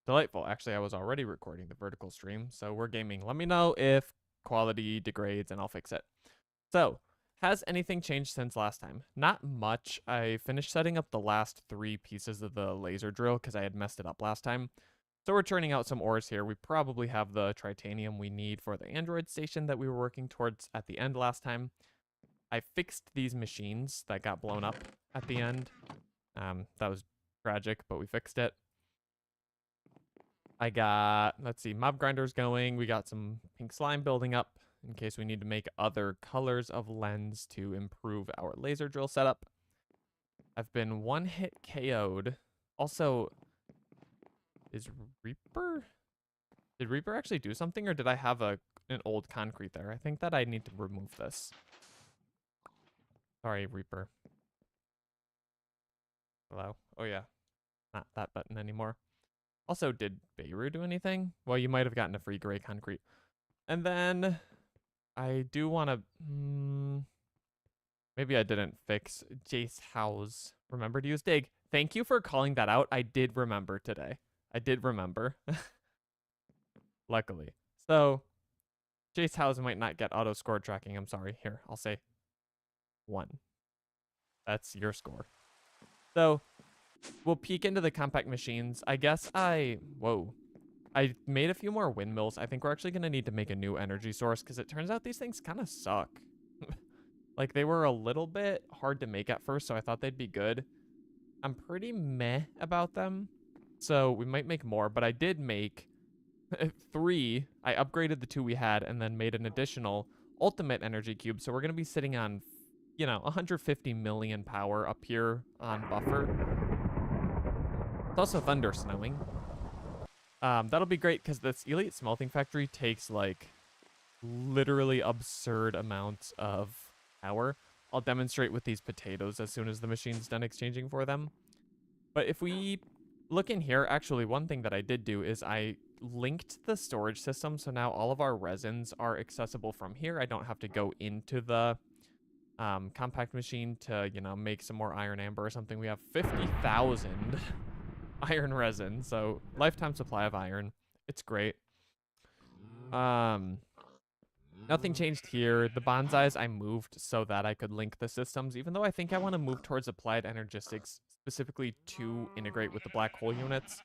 Delightful. Actually, I was already recording the vertical stream, so we're gaming. Let me know if quality degrades and I'll fix it. So, has anything changed since last time? Not much. I finished setting up the last 3 pieces of the laser drill because I had messed it up last time. So we're churning out some ores here. We probably have the tritanium we need for the android station that we were working towards at the end last time. I fixed these machines that got blown up at the end. That was tragic, but we fixed it. I got, let's see, mob grinders going. We got some pink slime building up in case we need to make other colors of lens to improve our laser drill setup. I've been one hit KO'd. Also, is Reaper? Did Reaper actually do something, or did I have an old concrete there? I think that I need to remove this. Sorry, Reaper. Hello? Oh yeah, not that button anymore. Also, did Beirut do anything? Well, you might have gotten a free gray concrete. And then I do want to... maybe I didn't fix Jace House. Remember to use dig. Thank you for calling that out. I did remember today. I did remember. Luckily. So, Jace House might not get auto score tracking. I'm sorry. Here, I'll say 1. That's your score. So, we'll peek into the compact machines. I guess whoa. I made a few more windmills. I think we're actually going to need to make a new energy source because it turns out these things kind of suck. Like, they were a little bit hard to make at first, so I thought they'd be good. I'm pretty meh about them, so we might make more, but I did make 3. I upgraded the 2 we had and then made an additional ultimate energy cube, so we're going to be sitting on, 150 million power up here on buffer. It's also thunder snowing. That'll be great because this elite smelting factory takes like literally absurd amounts of power. I'll demonstrate with these potatoes as soon as the machine's done exchanging for them. But if we look in here, actually one thing that I did do is I linked the storage system, so now all of our resins are accessible from here. I don't have to go into the compact machine to, make some more iron amber or something. We have 50,000 iron resin, so lifetime supply of iron. It's great. Nothing changed here. The bonsais I moved so that I could link the systems, even though I think I want to move towards applied energistics specifically to integrate with the black hole units.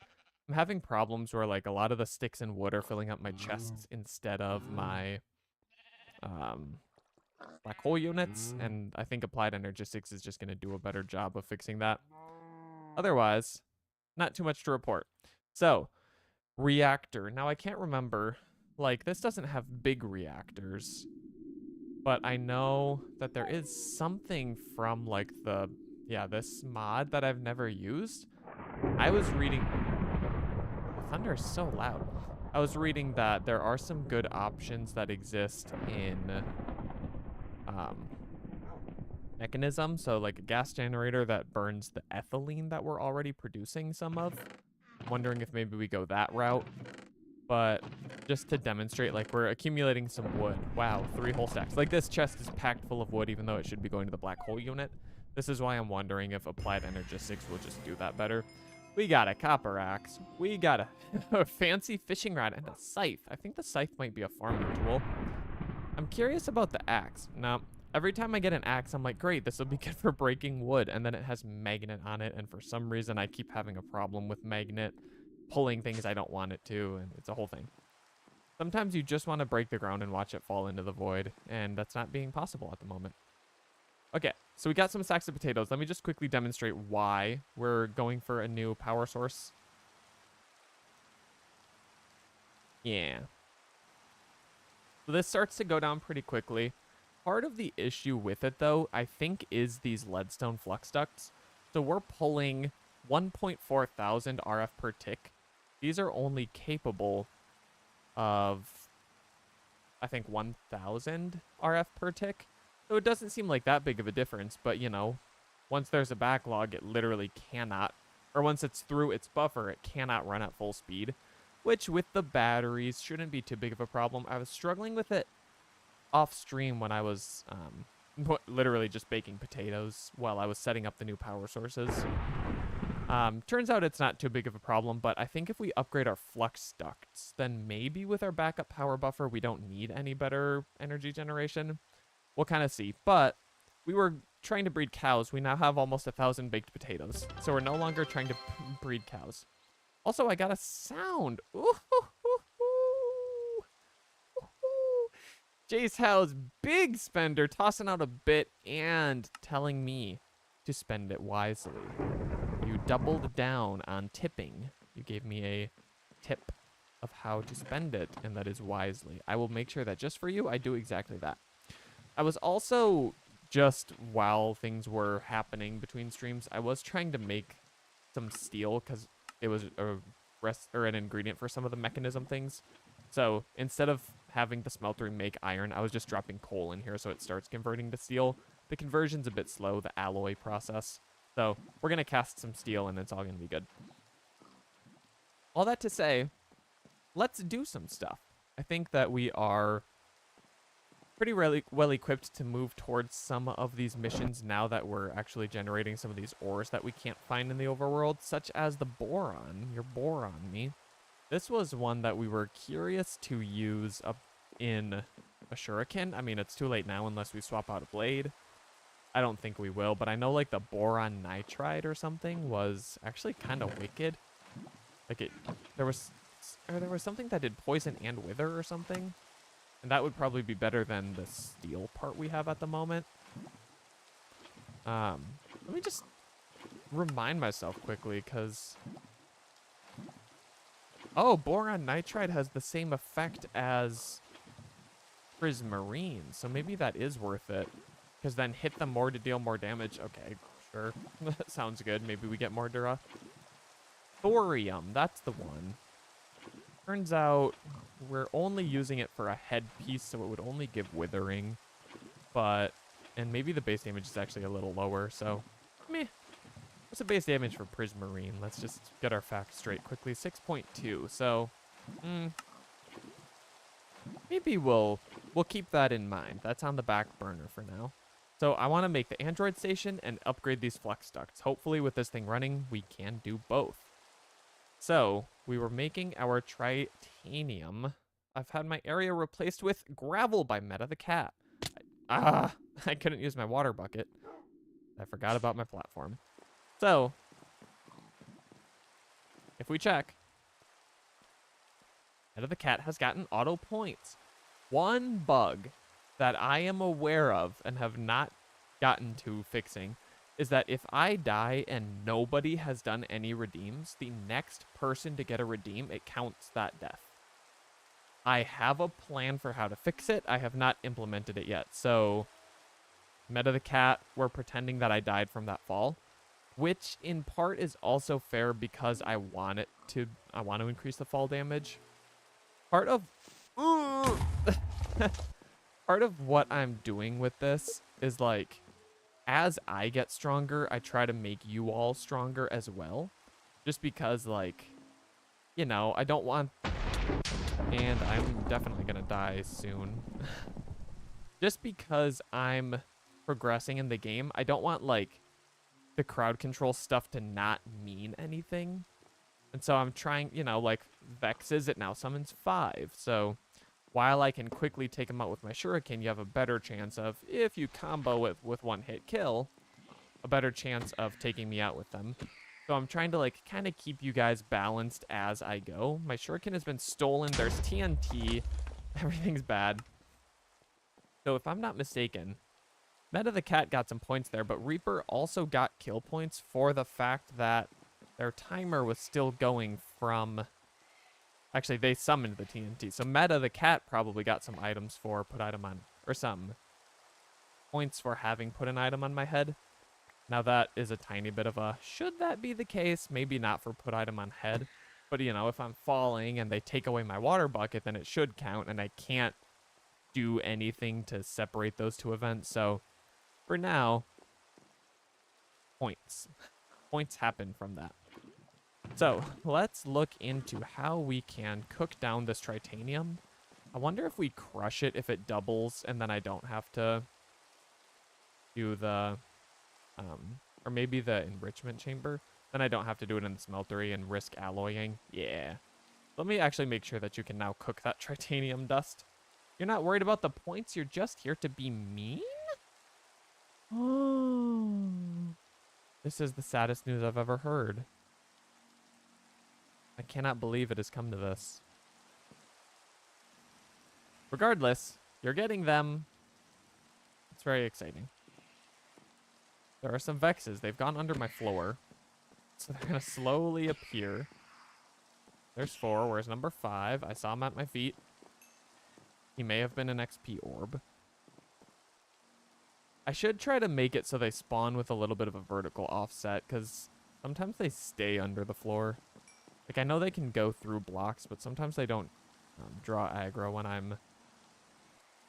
I'm having problems where like a lot of the sticks and wood are filling up my chests instead of my black hole units, and I think applied energistics is just going to do a better job of fixing that. Otherwise, not too much to report. So, reactor. Now, I can't remember. Like, this doesn't have big reactors. But I know that there is something from, like, this mod that I've never used. I was reading... The thunder is so loud. I was reading that there are some good options that exist in... mechanism, so like a gas generator that burns the ethylene that we're already producing some of. I'm wondering if maybe we go that route, but just to demonstrate, like, we're accumulating some wood. Wow, 3 whole stacks. Like, this chest is packed full of wood even though it should be going to the black hole unit. This is why I'm wondering if applied energistics will just do that better. We got a copper axe. We got a fancy fishing rod and a scythe. I think the scythe might be a farming tool. I'm curious about the axe. Now, every time I get an axe, I'm like, great, this will be good for breaking wood. And then it has magnet on it. And for some reason, I keep having a problem with magnet pulling things I don't want it to. And it's a whole thing. Sometimes you just want to break the ground and watch it fall into the void. And that's not being possible at the moment. Okay, so we got some sacks of potatoes. Let me just quickly demonstrate why we're going for a new power source. Yeah. So this starts to go down pretty quickly. Part of the issue with it, though, I think, is these leadstone flux ducts. So we're pulling 1.4 thousand RF per tick. These are only capable of, I think, 1,000 RF per tick. So it doesn't seem like that big of a difference, but, once there's a backlog, it literally cannot, or once it's through its buffer, it cannot run at full speed, which with the batteries shouldn't be too big of a problem. I was struggling with it off stream when I was literally just baking potatoes while I was setting up the new power sources. Turns out it's not too big of a problem, but I think if we upgrade our flux ducts, then maybe with our backup power buffer, we don't need any better energy generation. We'll kind of see. But we were trying to breed cows. We now have almost 1,000 baked potatoes. So we're no longer trying to breed cows. Also, I got a sound. Ooh, Jace Howe's big spender, tossing out a bit and telling me to spend it wisely. You doubled down on tipping. You gave me a tip of how to spend it, and that is wisely. I will make sure that just for you, I do exactly that. I was also, just while things were happening between streams, I was trying to make some steel because it was an ingredient for some of the mechanism things. So instead of having the smeltery make iron, I was just dropping coal in here so it starts converting to steel. The conversion's a bit slow, the alloy process. So we're going to cast some steel and it's all going to be good. All that to say, let's do some stuff. I think that we are pretty well equipped to move towards some of these missions now that we're actually generating some of these ores that we can't find in the overworld, such as the boron. Your boron, me. This was one that we were curious to use up in a shuriken. I mean, it's too late now unless we swap out a blade. I don't think we will, but I know like the boron nitride or something was actually kind of wicked. Like there was something that did poison and wither or something. And that would probably be better than the steel part we have at the moment. Let me just remind myself quickly, because... Oh, boron nitride has the same effect as prismarine, so maybe that is worth it. Because then hit them more to deal more damage. Okay, sure. That sounds good. Maybe we get more Dura. Thorium, that's the one. Turns out we're only using it for a headpiece, so it would only give withering. And maybe the base damage is actually a little lower, so meh. What's the base damage for Prismarine? Let's just get our facts straight quickly. 6.2, so maybe we'll keep that in mind. That's on the back burner for now. So I want to make the android station and upgrade these flux ducts. Hopefully with this thing running, we can do both. So we were making our tritanium. I've had my area replaced with gravel by Meta the cat. I couldn't use my water bucket. I forgot about my platform. So if we check, Meta the cat has gotten auto points. One bug that I am aware of and have not gotten to fixing is that if I die and nobody has done any redeems, the next person to get a redeem, it counts that death. I have a plan for how to fix it. I have not implemented it yet. So, Meta the cat, we're pretending that I died from that fall, which in part is also fair because I want to increase the fall damage. Part of part of what I'm doing with this is like, as I get stronger, I try to make you all stronger as well. Just because, like, you know, I don't want... And I'm definitely gonna die soon. Just because I'm progressing in the game, I don't want, like, the crowd control stuff to not mean anything. And so I'm trying, you know, like, Vexes, it now summons 5. So while I can quickly take him out with my shuriken, you have a better chance of, if you combo it with one hit kill, a better chance of taking me out with them. So I'm trying to, like, kind of keep you guys balanced as I go. My shuriken has been stolen. There's TNT. Everything's bad. So if I'm not mistaken, Meta the cat got some points there, but Reaper also got kill points for the fact that their timer was still going from... Actually, they summoned the TNT. So Meta the cat probably got some items for put item on... Or some points for having put an item on my head. Now that is a tiny bit of a... Should that be the case? Maybe not for put item on head. But, you know, if I'm falling and they take away my water bucket, then it should count. And I can't do anything to separate those two events. So, for now, points. Points happen from that. So, let's look into how we can cook down this tritanium. I wonder if we crush it, if it doubles, and then I don't have to do the... or maybe the enrichment chamber. Then I don't have to do it in the smeltery and risk alloying. Yeah. Let me actually make sure that you can now cook that titanium dust. You're not worried about the points, you're just here to be mean? Oh. This is the saddest news I've ever heard. I cannot believe it has come to this. Regardless, you're getting them. It's very exciting. There are some Vexes. They've gone under my floor. So they're going to slowly appear. There's 4. Where's number 5? I saw him at my feet. He may have been an XP orb. I should try to make it so they spawn with a little bit of a vertical offset, because sometimes they stay under the floor. Like, I know they can go through blocks, but sometimes they don't draw aggro when I'm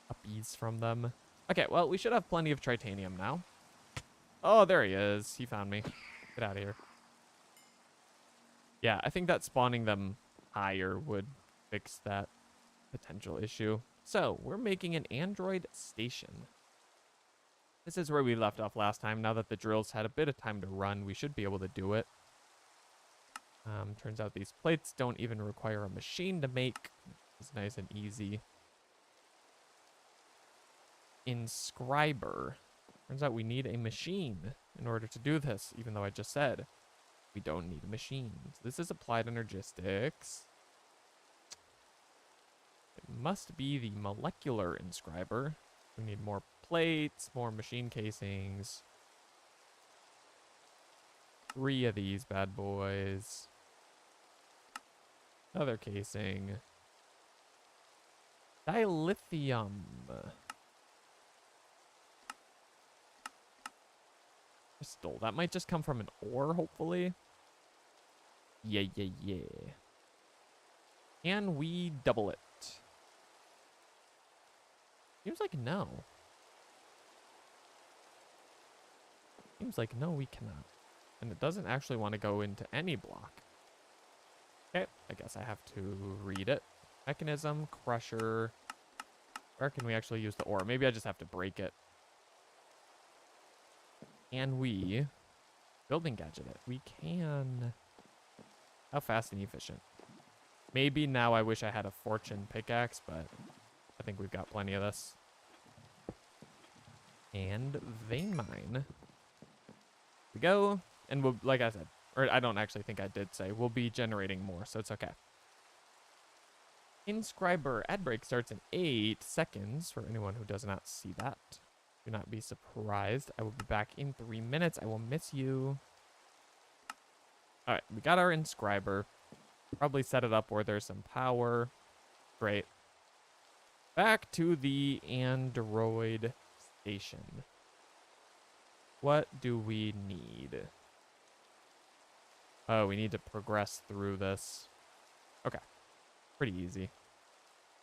a piece from them. Okay, well, we should have plenty of tritanium now. Oh, there he is. He found me. Get out of here. Yeah, I think that spawning them higher would fix that potential issue. So, we're making an android station. This is where we left off last time. Now that the drills had a bit of time to run, we should be able to do it. Turns out these plates don't even require a machine to make. It's nice and easy. Inscriber. Turns out we need a machine in order to do this, even though I just said we don't need a machine. So this is applied energistics. It must be the molecular inscriber. We need more plates, more machine casings. 3 of these bad boys. Another casing. Dilithium. Crystal. That might just come from an ore, hopefully. Yeah. Can we double it? Seems like no. Seems like no, we cannot. And it doesn't actually want to go into any block. Okay, I guess I have to read it. Mechanism, crusher. Where can we actually use the ore? Maybe I just have to break it. Can we building gadget it? We can. How fast and efficient? Maybe now I wish I had a fortune pickaxe, but I think we've got plenty of this. And vein mine. We go, and we'll, like I said, or I don't actually think I did say, we'll be generating more, so it's okay. Inscriber ad break starts in 8 seconds for anyone who does not see that. Do not be surprised. I will be back in 3 minutes. I will miss you. All right, we got our inscriber. Probably set it up where there's some power. Great. Back to the android station. What do we need? Oh, we need to progress through this. Okay. Pretty easy.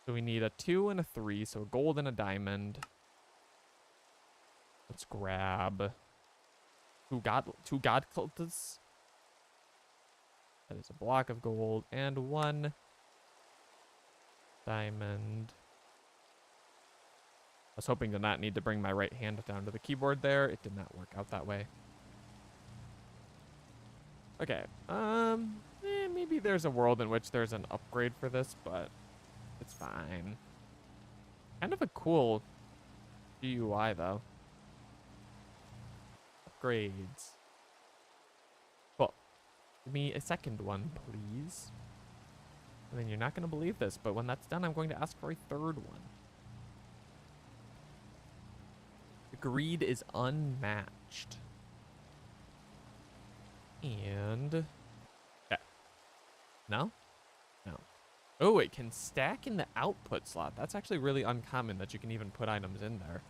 So we need a 2 and a 3, so a gold and a diamond. Let's grab two god cultists. That is a block of gold and 1 diamond. I was hoping to not need to bring my right hand down to the keyboard there. It did not work out that way. Okay. Maybe there's a world in which there's an upgrade for this, but it's fine. Kind of a cool GUI though. Upgrades. Cool. Give me a second one, please. And then you're not going to believe this, but when that's done, I'm going to ask for a third one. The greed is unmatched. And... okay. No? No. Oh, it can stack in the output slot. That's actually really uncommon that you can even put items in there.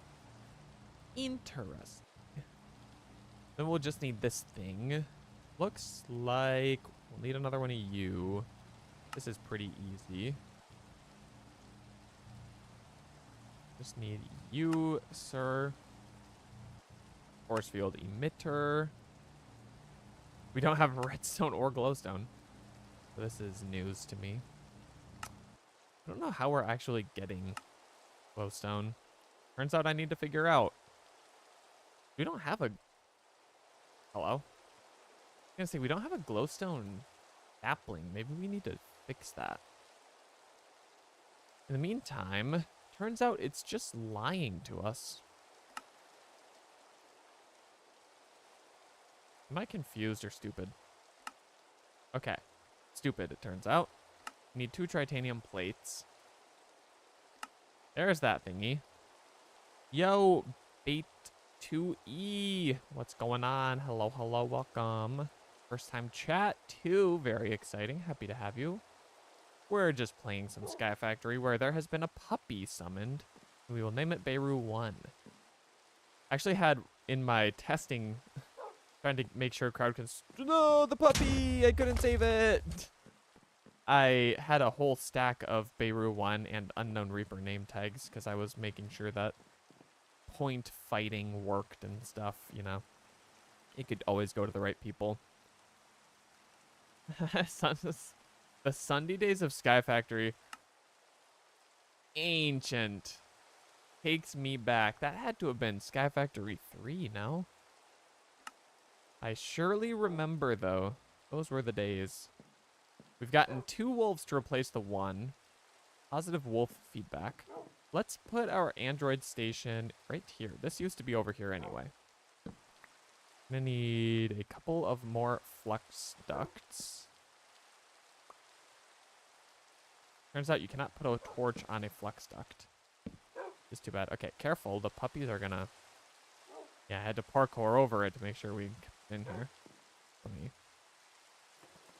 Interesting. Then we'll just need this thing. Looks like we'll need another one of you. This is pretty easy. Just need you, sir. Force field emitter. We don't have redstone or glowstone. This is news to me. I don't know how we're actually getting glowstone. Turns out I need to figure out. We don't have a... hello? gonna say we don't have a glowstone sapling. Maybe we need to fix that. In the meantime, turns out it's just lying to us. Am I confused or stupid? Okay. Stupid, it turns out. Need 2 titanium plates. There's that thingy. Yo, bait 2E. What's going on? Hello, hello, welcome. First time chat too. Very exciting. Happy to have you. We're just playing some Sky Factory where there has been a puppy summoned. We will name it Beirut 1. Actually had in my testing trying to make sure crowd can... No, the puppy! I couldn't save it! I had a whole stack of Beirut 1 and Unknown Reaper name tags because I was making sure that point fighting worked and stuff, you know. It could always go to the right people. The Sunday days of Sky Factory. Ancient. Takes me back. That had to have been Sky Factory 3, no? I surely remember, though. Those were the days. We've gotten 2 wolves to replace the 1. Positive wolf feedback. Let's put our android station right here. This used to be over here anyway. Gonna need a couple of more flux ducts. Turns out you cannot put a torch on a flux duct. It's too bad. Okay, careful. The puppies are gonna... Yeah, I had to parkour over it to make sure we get in here.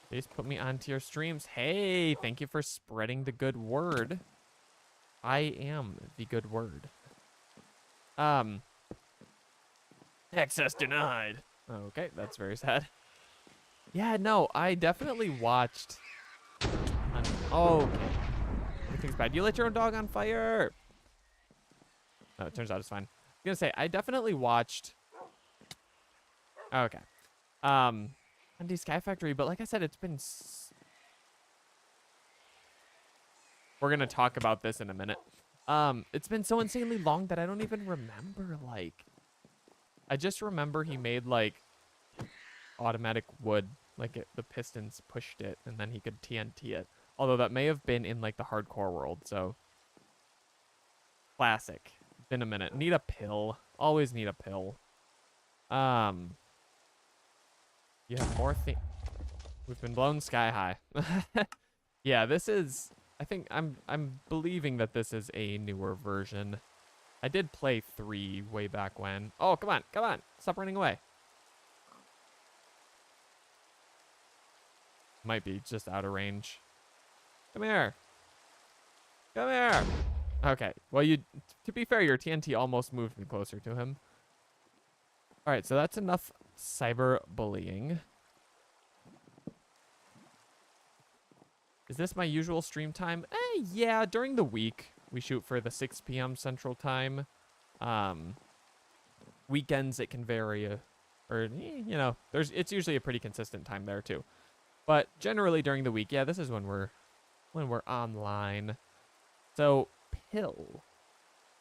Please put me onto your streams. Hey, thank you for spreading the good word. I am the good word. Access denied. Okay, that's very sad. Yeah, no, I definitely watched... Okay. Everything's bad. You lit your own dog on fire. No, it turns out it's fine. I was gonna say, I definitely watched... Okay. Andy Sky Factory, but like I said, it's been... We're gonna talk about this in a minute. It's been so insanely long that I don't even remember, like... I just remember he made, like, automatic wood. Like, the pistons pushed it, and then he could TNT it. Although that may have been in, like, the hardcore world, so... Classic. Been a minute. Need a pill. Always need a pill. You have more things. We've been blown sky high. Yeah, this is... I think I'm believing that this is a newer version. I did play 3 way back when. Oh, come on, come on. Stop running away. Might be just out of range. Come here. Come here. Okay. Well, to be fair, your TNT almost moved me closer to him. All right, so that's enough cyberbullying. Is this my usual stream time? Yeah, during the week. We shoot for the 6 p.m. Central Time. Weekends, it can vary. You know, it's usually a pretty consistent time there, too. But generally during the week, yeah, this is when we're online. So, pill.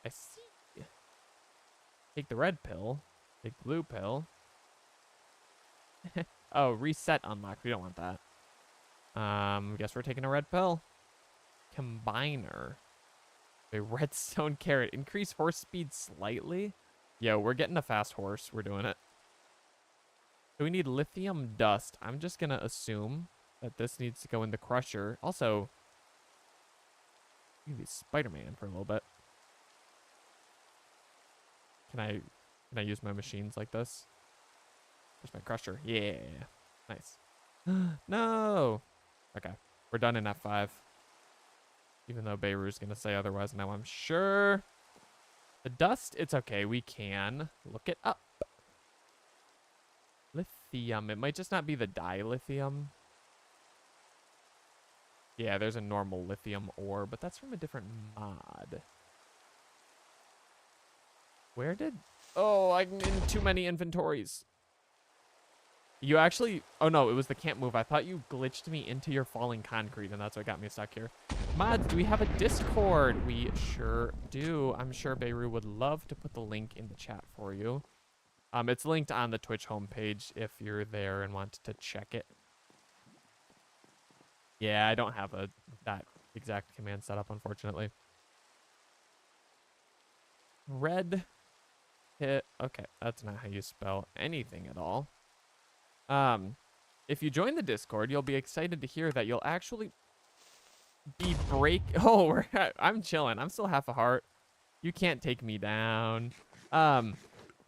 I see. Take the red pill. Take the blue pill. Oh, reset unlocked. We don't want that. Guess we're taking a red pill. Combiner. A redstone carrot. Increase horse speed slightly. Yo, we're getting a fast horse. We're doing it. So we need lithium dust. I'm just gonna assume that this needs to go in the crusher. Also, you can be Spider-Man for a little bit. Can I use my machines like this? There's my crusher. Yeah. Nice. No. Okay. We're done in F5. Even though Beirut's gonna say otherwise now, I'm sure. The dust, it's okay. We can look it up. Lithium. It might just not be the dilithium. Yeah, there's a normal lithium ore, but that's from a different mod. Where did... Oh, I'm in too many inventories. You actually... Oh, no, it was the can't move. I thought you glitched me into your falling concrete, and that's what got me stuck here. Mods, do we have a Discord? We sure do. I'm sure Beirut would love to put the link in the chat for you. It's linked on the Twitch homepage if you're there and want to check it. Yeah, I don't have that exact command set up, unfortunately. Red hit. Okay, that's not how you spell anything at all. If you join the Discord, you'll be excited to hear that you'll actually be Oh, I'm chilling. I'm still half a heart. You can't take me down.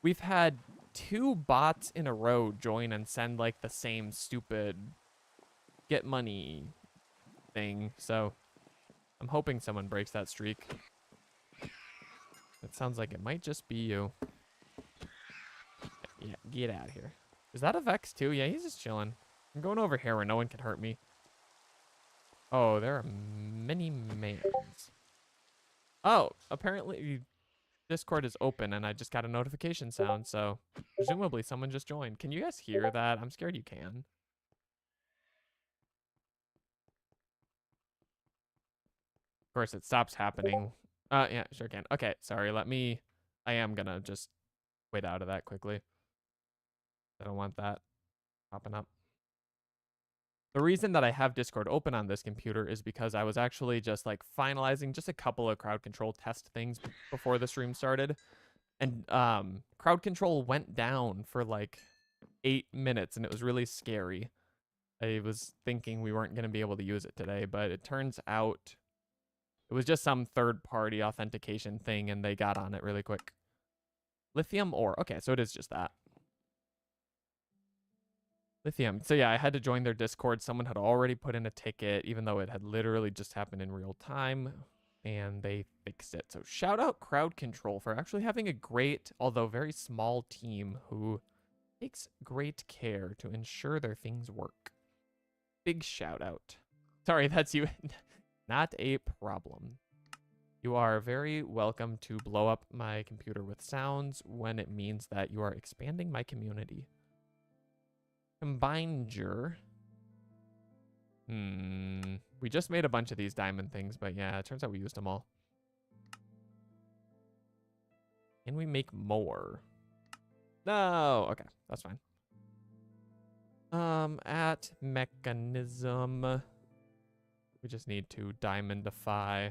We've had 2 bots in a row join and send like the same stupid get money thing. So I'm hoping someone breaks that streak. It sounds like it might just be you. Yeah, get out of here. Is that a Vex too? Yeah, he's just chilling. I'm going over here where no one can hurt me. Oh, there are many mans. Oh, apparently Discord is open and I just got a notification sound, so presumably someone just joined. Can you guys hear that? I'm scared you can. Of course, it stops happening. Yeah, sure can. Okay, sorry, I am gonna just wait out of that quickly. I don't want that popping up. The reason that I have Discord open on this computer is because I was actually just like finalizing just a couple of crowd control test things before the stream started. And crowd control went down for like 8 minutes and it was really scary. I was thinking we weren't going to be able to use it today, but it turns out it was just some third-party authentication thing and they got on it really quick. Lithium ore. Okay, so it is just that. Lithium. So yeah, I had to join their Discord. Someone had already put in a ticket, even though it had literally just happened in real time, and they fixed it. So shout out Crowd Control for actually having a great, although very small team who takes great care to ensure their things work. Big shout out. Sorry, that's you. Not a problem. You are very welcome to blow up my computer with sounds when it means that you are expanding my community. Combinder. We just made a bunch of these diamond things, but yeah, it turns out we used them all. Can we make more? No. Okay, that's fine. At mechanism, we just need to diamondify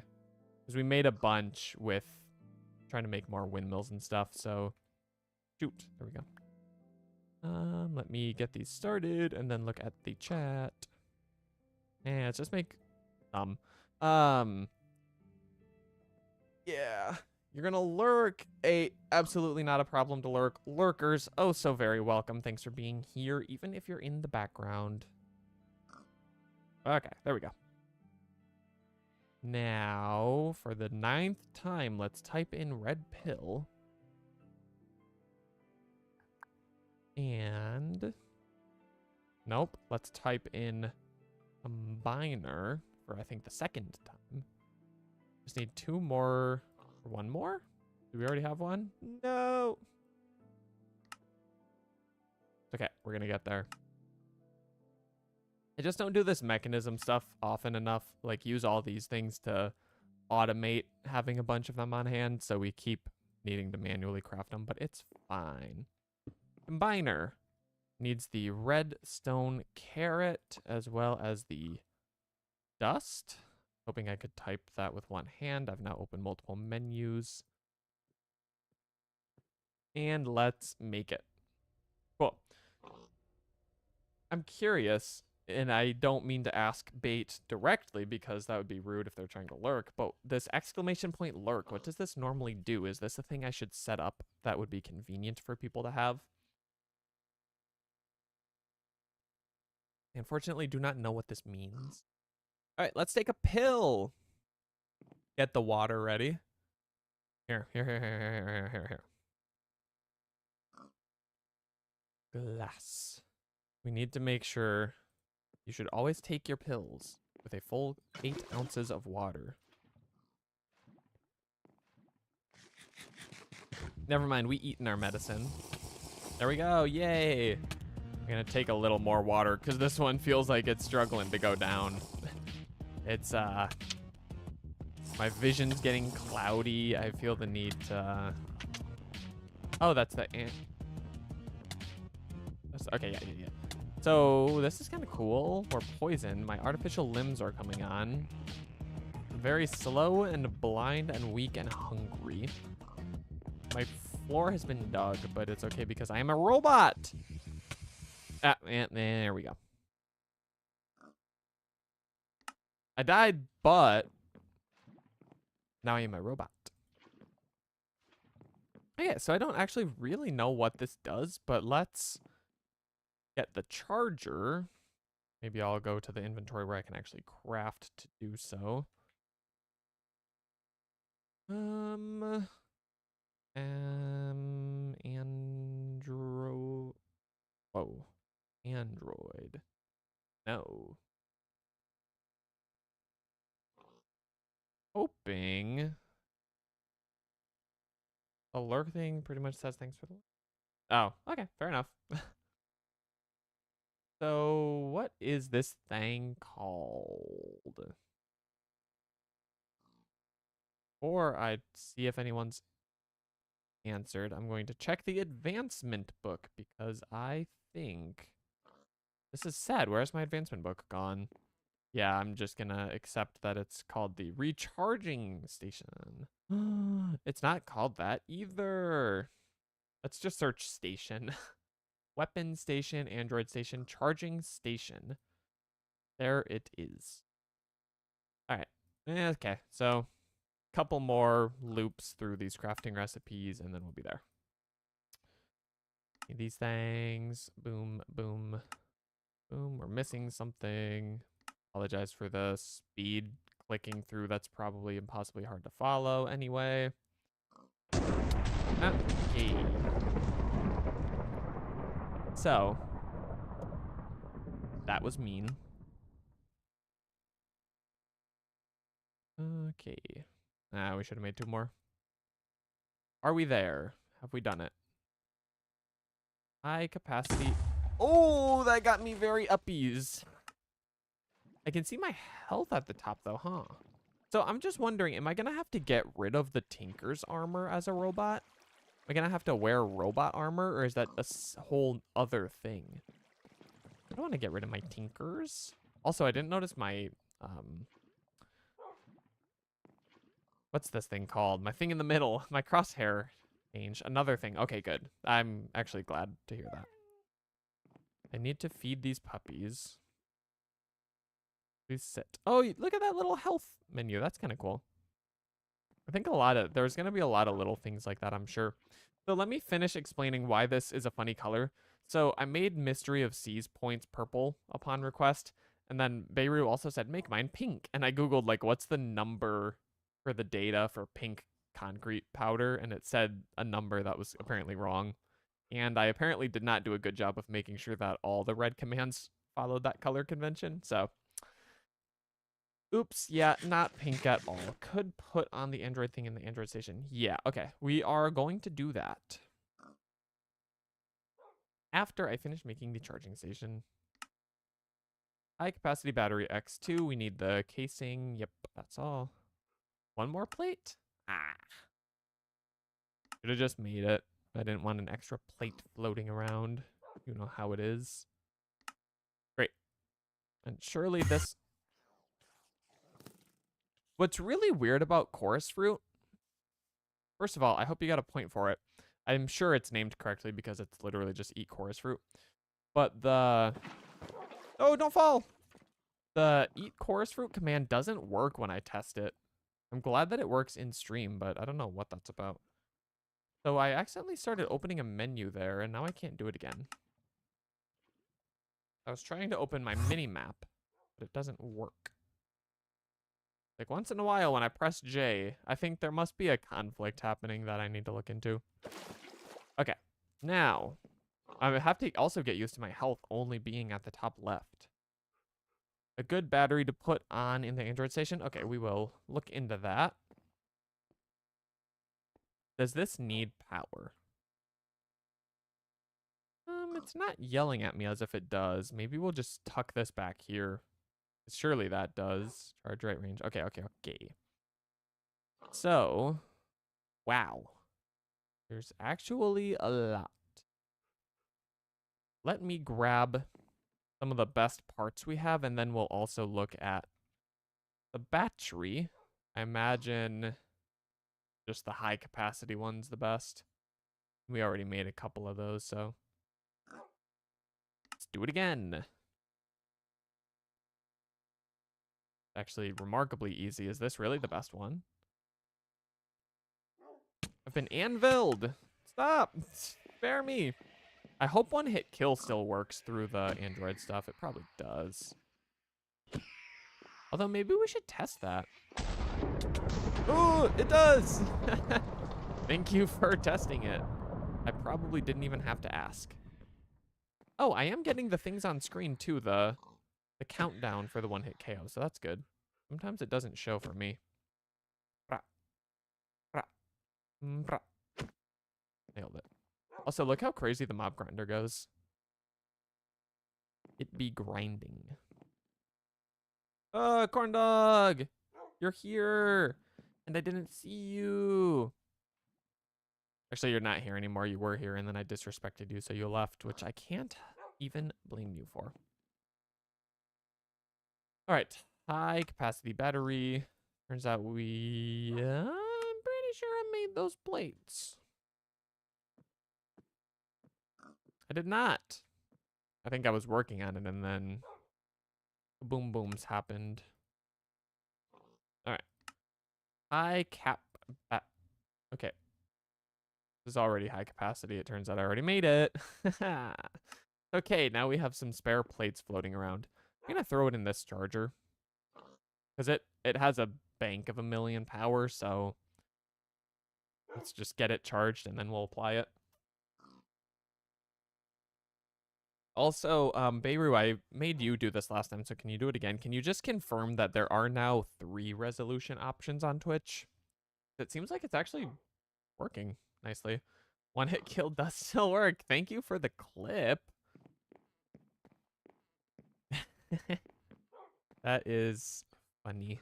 because we made a bunch with trying to make more windmills and stuff. So, shoot, there we go. Let me get these started and then look at the chat. And let's just make some. Yeah, you're gonna lurk. Absolutely not a problem to lurk. Lurkers, oh so very welcome. Thanks for being here, even if you're in the background. Okay, there we go. Now, for the 9th time, let's type in red pill. And nope, let's type in combiner for I think the 2nd time. Just need 2 more or 1 more. Do we already have one? No. Okay, we're gonna get there. I just don't do this mechanism stuff often enough. Like use all these things to automate having a bunch of them on hand, so we keep needing to manually craft them, but it's fine. Combiner needs the redstone carrot as well as the dust. Hoping I could type that with one hand. I've now opened multiple menus. And let's make it. Cool. I'm curious, and I don't mean to ask bait directly because that would be rude if they're trying to lurk, but this exclamation point lurk, what does this normally do? Is this a thing I should set up that would be convenient for people to have? I unfortunately do not know what this means. All right, let's take a pill. Get the water ready. Here. Glass. We need to make sure you should always take your pills with a full 8 ounces of water. Never mind, we eaten our medicine. There we go, yay. I'm gonna take a little more water because this one feels like it's struggling to go down. It's, my vision's getting cloudy. I feel the need to, oh, that's the ant. this. Okay, yeah. So this is kind of cool. We're poisoned. My artificial limbs are coming on. Very slow and blind and weak and hungry. My floor has been dug, but it's okay because I am a robot. Ah, and there we go. I died, but now I am a robot. Okay, so I don't actually really know what this does, but let's get the charger. Maybe I'll go to the inventory where I can actually craft to do so. Whoa. Android. No. Hoping. Alert thing pretty much says thanks for the... Oh, okay, fair enough. So, what is this thing called? Before I see if anyone's answered, I'm going to check the advancement book because I think... This is sad. Where's my advancement book gone? Yeah, I'm just gonna accept that it's called the recharging station. It's not called that either. Let's just search station. Weapon station, Android station, charging station. There it is. All right. Okay, so couple more loops through these crafting recipes and then we'll be there. These things. Boom, boom, boom. We're missing something. Apologize for the speed clicking through. That's probably impossibly hard to follow anyway. Okay. So, that was mean. Okay. We should have made 2 more. Are we there? Have we done it? High capacity. Oh, that got me very uppies. I can see my health at the top though, huh? So I'm just wondering, am I gonna have to get rid of the Tinker's armor as a robot? Am I gonna have to wear robot armor, or is that a whole other thing? I don't want to get rid of my Tinkers. Also, I didn't notice my, what's this thing called? My thing in the middle, my crosshair change. Another thing. Okay, good. I'm actually glad to hear that. I need to feed these puppies. Please sit. Oh, look at that little health menu. That's kind of cool. I think there's going to be a lot of little things like that, I'm sure. So let me finish explaining why this is a funny color. So I made Mystery of Seas points purple upon request. And then Beirut also said, make mine pink. And I Googled, like, what's the number for the data for pink concrete powder? And it said a number that was apparently wrong. And I apparently did not do a good job of making sure that all the red commands followed that color convention. So, oops, yeah, not pink at all. Could put on the Android thing in the Android station. Yeah, okay. We are going to do that. After I finish making the charging station. High capacity battery X2. We need the casing. Yep, that's all. 1 more plate? Should have just made it. I didn't want an extra plate floating around. You know how it is. Great. And surely this... What's really weird about chorus fruit... First of all, I hope you got a point for it. I'm sure it's named correctly because it's literally just eat chorus fruit. But the... Oh, don't fall! The eat chorus fruit command doesn't work when I test it. I'm glad that it works in stream, but I don't know what that's about. So I accidentally started opening a menu there, and now I can't do it again. I was trying to open my mini map, but it doesn't work. Like once in a while when I press J, I think there must be a conflict happening that I need to look into. Okay, now I have to also get used to my health only being at the top left. A good battery to put on in the Android station? Okay, we will look into that. Does this need power? It's not yelling at me as if it does. Maybe we'll just tuck this back here. Surely that does. Charge right range. Okay. So, wow. There's actually a lot. let me grab some of the best parts we have, and then we'll also look at the battery. I imagine just the high capacity one's the best. We already made a couple of those, so let's do it again. Actually, remarkably easy. Is this really the best one? I've been anviled. Stop. Spare me. I hope one hit kill still works through the Android stuff. It probably does. Although maybe we should test that. Oh, it does. Thank you for testing it. I probably didn't even have to ask. Oh, I am getting the things on screen too, the countdown for the one-hit KO, so that's good. Sometimes it doesn't show for me. Nailed it. Also, look how crazy the mob grinder goes. It be grinding. Oh, corn dog! You're here! And I didn't see you! Actually, you're not here anymore. You were here, and then I disrespected you, so you left, which I can't even blame you for. Alright. High capacity battery. Turns out I'm pretty sure I made those plates. I did not. I think I was working on it, and then boom booms happened. Alright. High cap. Okay. This is already high capacity. It turns out I already made it. Okay, now we have some spare plates floating around. I'm going to throw it in this charger. Because it has a bank of 1,000,000 power, so let's just get it charged and then we'll apply it. Also, Beirut, I made you do this last time, so can you do it again? Can you just confirm that there are now 3 resolution options on Twitch? It seems like it's actually working nicely. One hit kill does still work. Thank you for the clip. That is funny.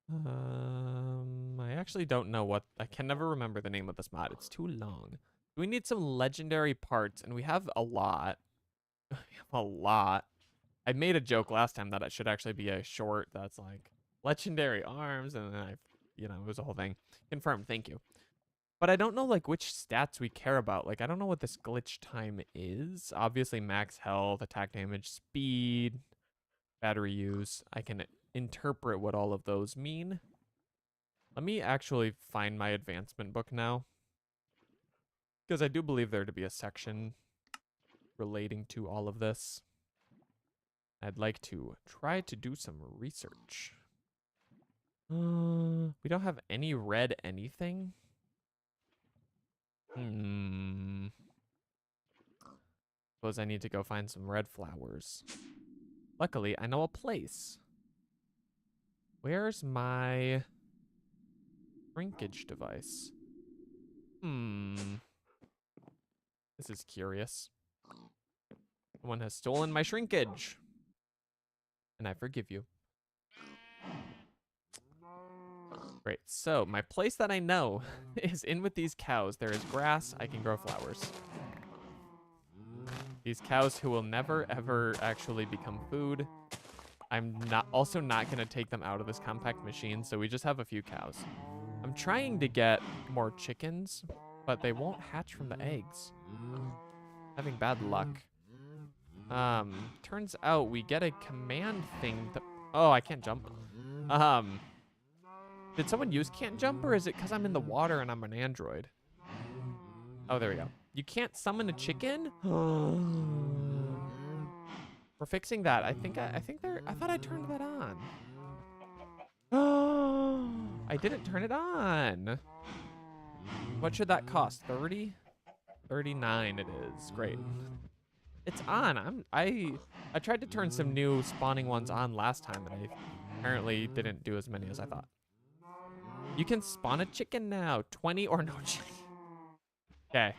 I actually don't know what... I can never remember the name of this mod. It's too long. We need some legendary parts, and we have a lot. We have a lot. I made a joke last time that it should actually be a short that's like legendary arms, and then it was a whole thing. Confirmed, thank you. But I don't know like which stats we care about. Like I don't know what this glitch time is. Obviously max health, attack damage, speed, battery use. I can interpret what all of those mean. Let me actually find my advancement book now, because I do believe there to be a section relating to all of this. I'd like to try to do some research. We don't have any red anything. Suppose I need to go find some red flowers. Luckily, I know a place. Where's my shrinkage device? This is curious. Someone has stolen my shrinkage. And I forgive you. Great, so my place that I know is in with these cows. There is grass, I can grow flowers. These cows who will never ever actually become food. I'm also not gonna take them out of this compact machine, so we just have a few cows. I'm trying to get more chickens, but they won't hatch from the eggs. Having bad luck. Turns out we get a command thing that... Oh, I can't jump. Did someone use can't jump, or is it because I'm in the water and I'm an android? Oh, there we go. You can't summon a chicken? We're fixing that. I thought I turned that on. Oh, I didn't turn it on. What should that cost? 30? 39 it is. Great. It's on. I tried to turn some new spawning ones on last time, and I apparently didn't do as many as I thought. You can spawn a chicken now. 20 or no chicken. Okay.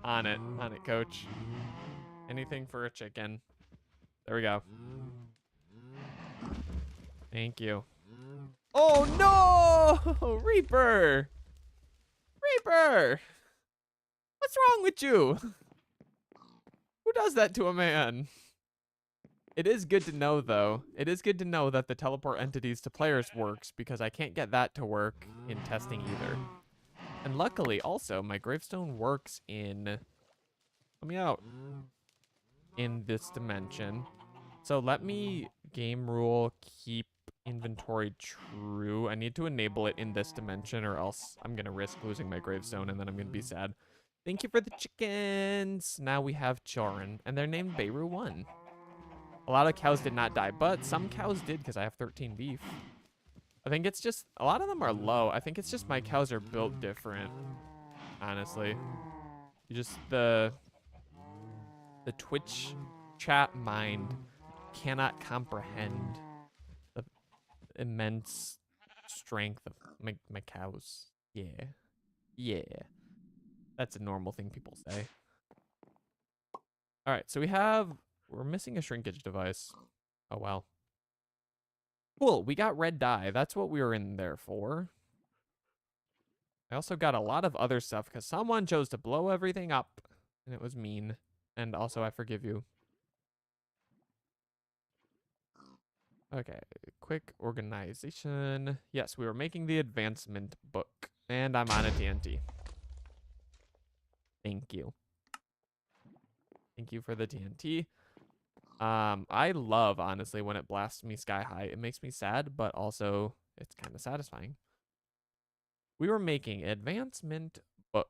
On it, coach. Anything for a chicken. There we go. Thank you. Oh no! Reaper! Reaper! What's wrong with you? Who does that to a man? It is good to know, though. It is good to know that the teleport entities to players works, because I can't get that to work in testing either. And luckily, also, my gravestone works in... Let me out. In this dimension. So let me game rule keep inventory true. I need to enable it in this dimension, or else I'm going to risk losing my gravestone, and then I'm going to be sad. Thank you for the chickens. Now we have Chorin, and they're named Beirut 1. A lot of cows did not die, but some cows did because I have 13 beef. I think it's just, a lot of them are low. I think it's just my cows are built different, honestly. You just, the Twitch chat mind cannot comprehend the immense strength of my cows. Yeah. Yeah. That's a normal thing people say. All right, so we're missing a shrinkage device. Oh, well. Cool, we got red dye. That's what we were in there for. I also got a lot of other stuff because someone chose to blow everything up, and it was mean. And also, I forgive you. Okay, quick organization. Yes, we were making the advancement book, and I'm on a TNT. Thank you. Thank you for the TNT. I love, honestly, when it blasts me sky high. It makes me sad, but also it's kind of satisfying. We were making advancement book.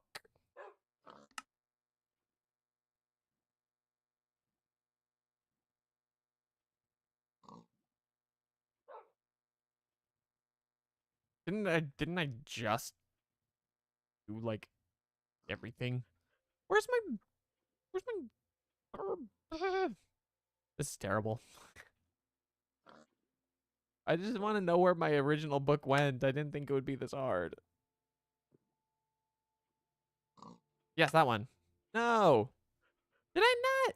Didn't I just do like everything? Where's my This is terrible. I just want to know where my original book went. I didn't think it would be this hard. Yes, that one. No. Did I not?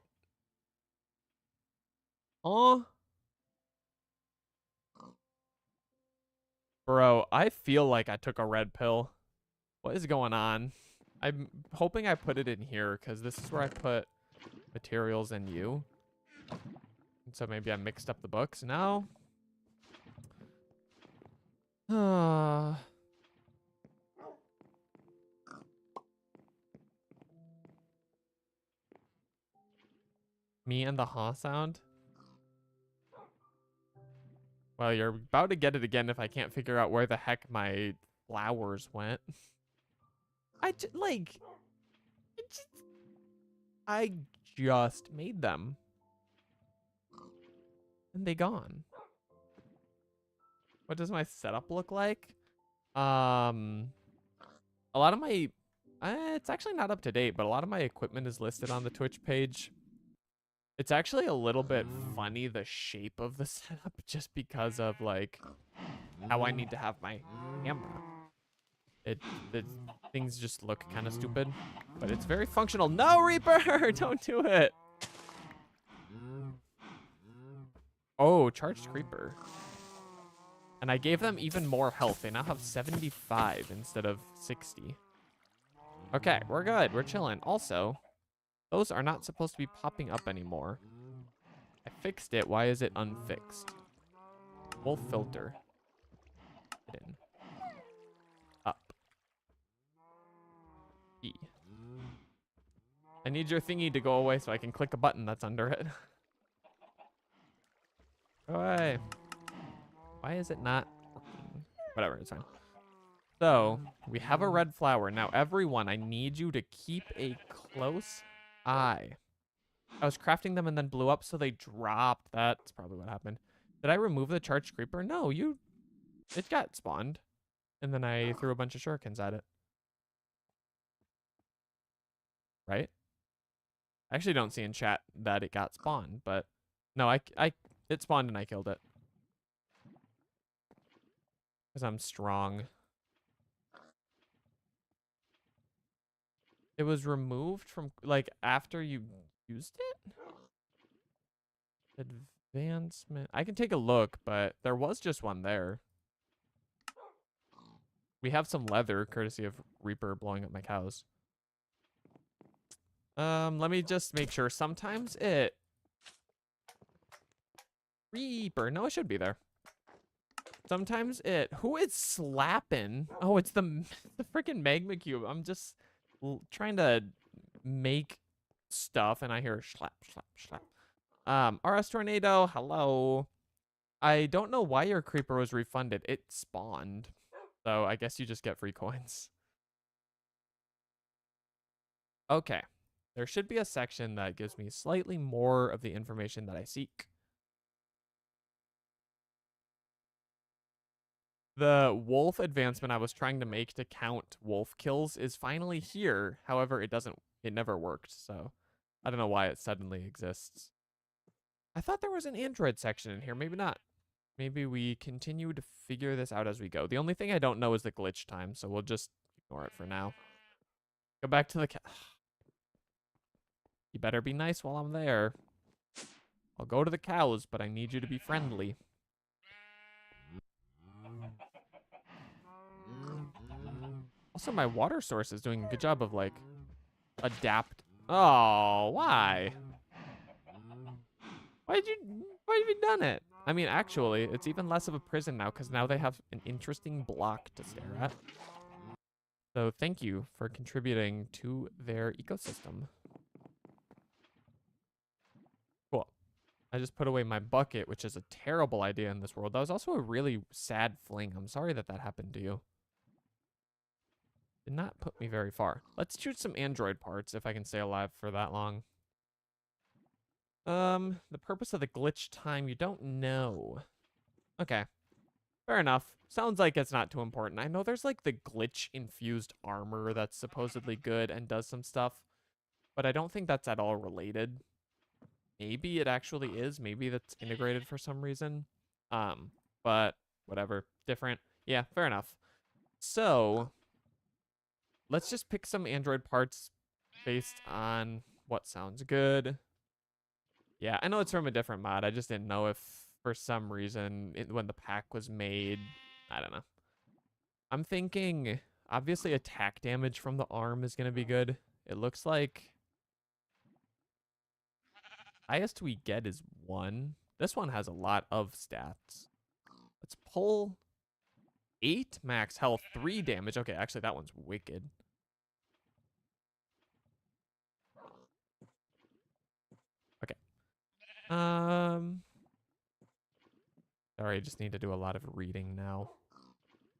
Oh. Bro, I feel like I took a red pill. What is going on? I'm hoping I put it in here because this is where I put materials and you. And so maybe I mixed up the books. No. Me and the huh sound? Well, you're about to get it again if I can't figure out where the heck my flowers went. I just made them. And they gone. What does my setup look like? A lot of my... it's actually not up to date, but a lot of my equipment is listed on the Twitch page. It's actually a little bit funny, the shape of the setup, just because of, like, how I need to have my camera. The things just look kind of stupid, but it's very functional. No, Reaper! Don't do it! Oh, charged creeper. And I gave them even more health. They now have 75 instead of 60. Okay, we're good. We're chilling. Also, those are not supposed to be popping up anymore. I fixed it. Why is it unfixed? Wolf filter. Hidden. Up. E. I need your thingy to go away so I can click a button that's under it. Go away. Why is it not working? Whatever, it's fine. So, we have a red flower. Now, everyone, I need you to keep a close eye. I was crafting them and then blew up, so they dropped. That's probably what happened. Did I remove the charged creeper? No, it got spawned. And then I threw a bunch of shurikens at it. Right? I actually don't see in chat that it got spawned, but no, it spawned and I killed it. Because I'm strong. It was removed from, like, after you used it? Advancement. I can take a look, but there was just one there. We have some leather, courtesy of Reaper blowing up my cows. Let me just make sure. Sometimes it... Reaper. No, it should be there. Sometimes it... Who is slapping? Oh, it's the freaking magma cube. I'm just trying to make stuff, and I hear slap, slap, slap. RS Tornado, hello. I don't know why your creeper was refunded. It spawned. So I guess you just get free coins. Okay. There should be a section that gives me slightly more of the information that I seek. The wolf advancement I was trying to make to count wolf kills is finally here. However, it never worked, so I don't know why it suddenly exists. I thought there was an Android section in here, maybe not. Maybe we continue to figure this out as we go. The only thing I don't know is the glitch time, so we'll just ignore it for now. Go back to the You better be nice while I'm there. I'll go to the cows, but I need you to be friendly. Also, my water source is doing a good job of, like, adapt. Oh, why? Why have you done it? I mean, actually, it's even less of a prison now, because now they have an interesting block to stare at. So thank you for contributing to their ecosystem. Cool. I just put away my bucket, which is a terrible idea in this world. That was also a really sad fling. I'm sorry that that happened to you. Did not put me very far. Let's shoot some android parts if I can stay alive for that long. The purpose of the glitch time, you don't know. Okay. Fair enough. Sounds like it's not too important. I know there's like the glitch-infused armor that's supposedly good and does some stuff, but I don't think that's at all related. Maybe it actually is. Maybe that's integrated for some reason. But whatever. Different. Yeah, fair enough. So, let's just pick some android parts based on what sounds good. Yeah, I know it's from a different mod. I just didn't know if for some reason when the pack was made, I don't know. I'm thinking obviously attack damage from the arm is going to be good. It looks like highest we get is 1. This one has a lot of stats. Let's pull 8 max health, 3 damage. Okay, actually that one's wicked. Okay. Sorry, I just need to do a lot of reading now.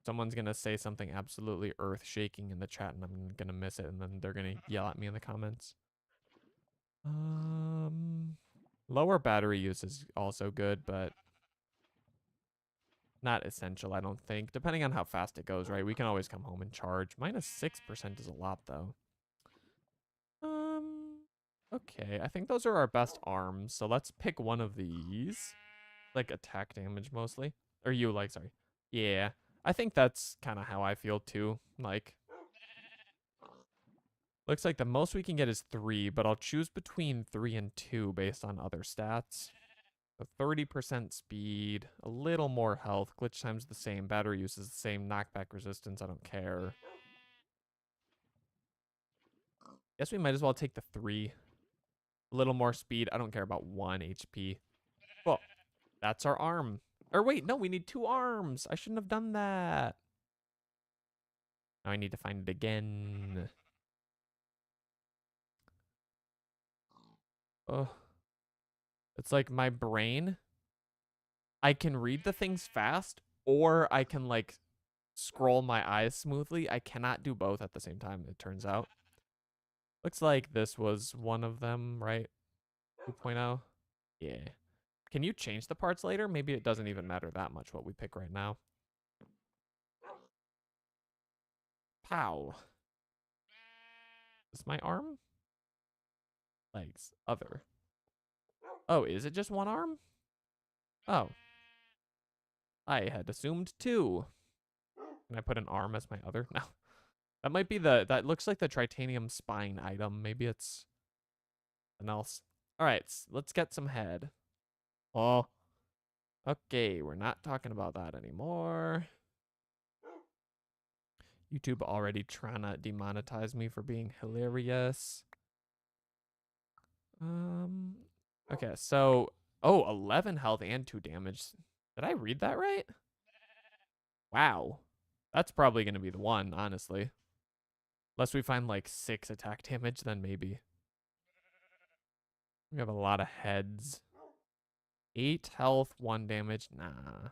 Someone's going to say something absolutely earth-shaking in the chat, and I'm going to miss it, and then they're going to yell at me in the comments. Lower battery use is also good, but not essential, I don't think. Depending on how fast it goes, right? We can always come home and charge. Minus 6% is a lot, though. Okay, I think those are our best arms, so let's pick one of these. Like, attack damage, mostly. Or you, like, sorry. Yeah, I think that's kind of how I feel, too. Like, looks like the most we can get is 3, but I'll choose between 3 and 2 based on other stats. So 30% speed, a little more health, glitch time's the same, battery use is the same, knockback resistance, I don't care. Guess we might as well take the 3. A little more speed, I don't care about 1 HP. Well, that's our arm. Or wait, no, we need 2 arms. I shouldn't have done that. Now I need to find it again. Oh. It's like my brain. I can read the things fast, or I can like scroll my eyes smoothly. I cannot do both at the same time, it turns out. Looks like this was one of them, right? 2.0. Yeah. Can you change the parts later? Maybe it doesn't even matter that much what we pick right now. Pow. Is this my arm? Legs. Other. Oh, is it just one arm? Oh. I had assumed 2. Can I put an arm as my other? No. That might be that looks like the tritanium spine item. Maybe it's something else. All right, let's get some head. Oh. Okay, we're not talking about that anymore. YouTube already trying to demonetize me for being hilarious. Okay, so, oh, 11 health and 2 damage. Did I read that right? Wow. That's probably going to be the one, honestly. Unless we find like 6 attack damage, then maybe. We have a lot of heads. 8 health, 1 damage. Nah.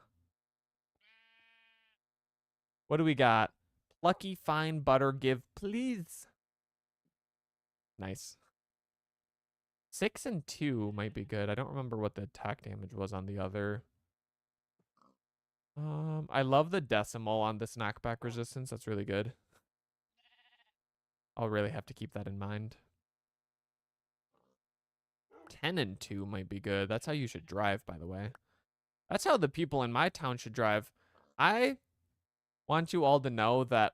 What do we got? Plucky fine butter give, please. Nice. 6 and 2 might be good. I don't remember what the attack damage was on the other. I love the decimal on this knockback resistance. That's really good. I'll really have to keep that in mind. 10 and 2 might be good. That's how you should drive, by the way. That's how the people in my town should drive. I want you all to know that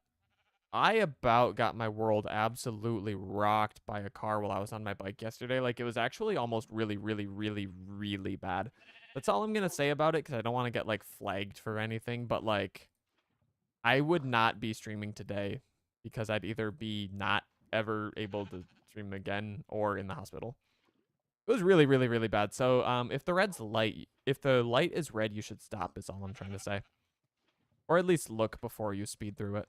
I about got my world absolutely rocked by a car while I was on my bike yesterday. Like, it was actually almost really, really, really, really bad. That's all I'm going to say about it, because I don't want to get, like, flagged for anything. But, like, I would not be streaming today because I'd either be not ever able to stream again or in the hospital. It was really, really, really bad. So, if the light is red, you should stop, is all I'm trying to say. Or at least look before you speed through it.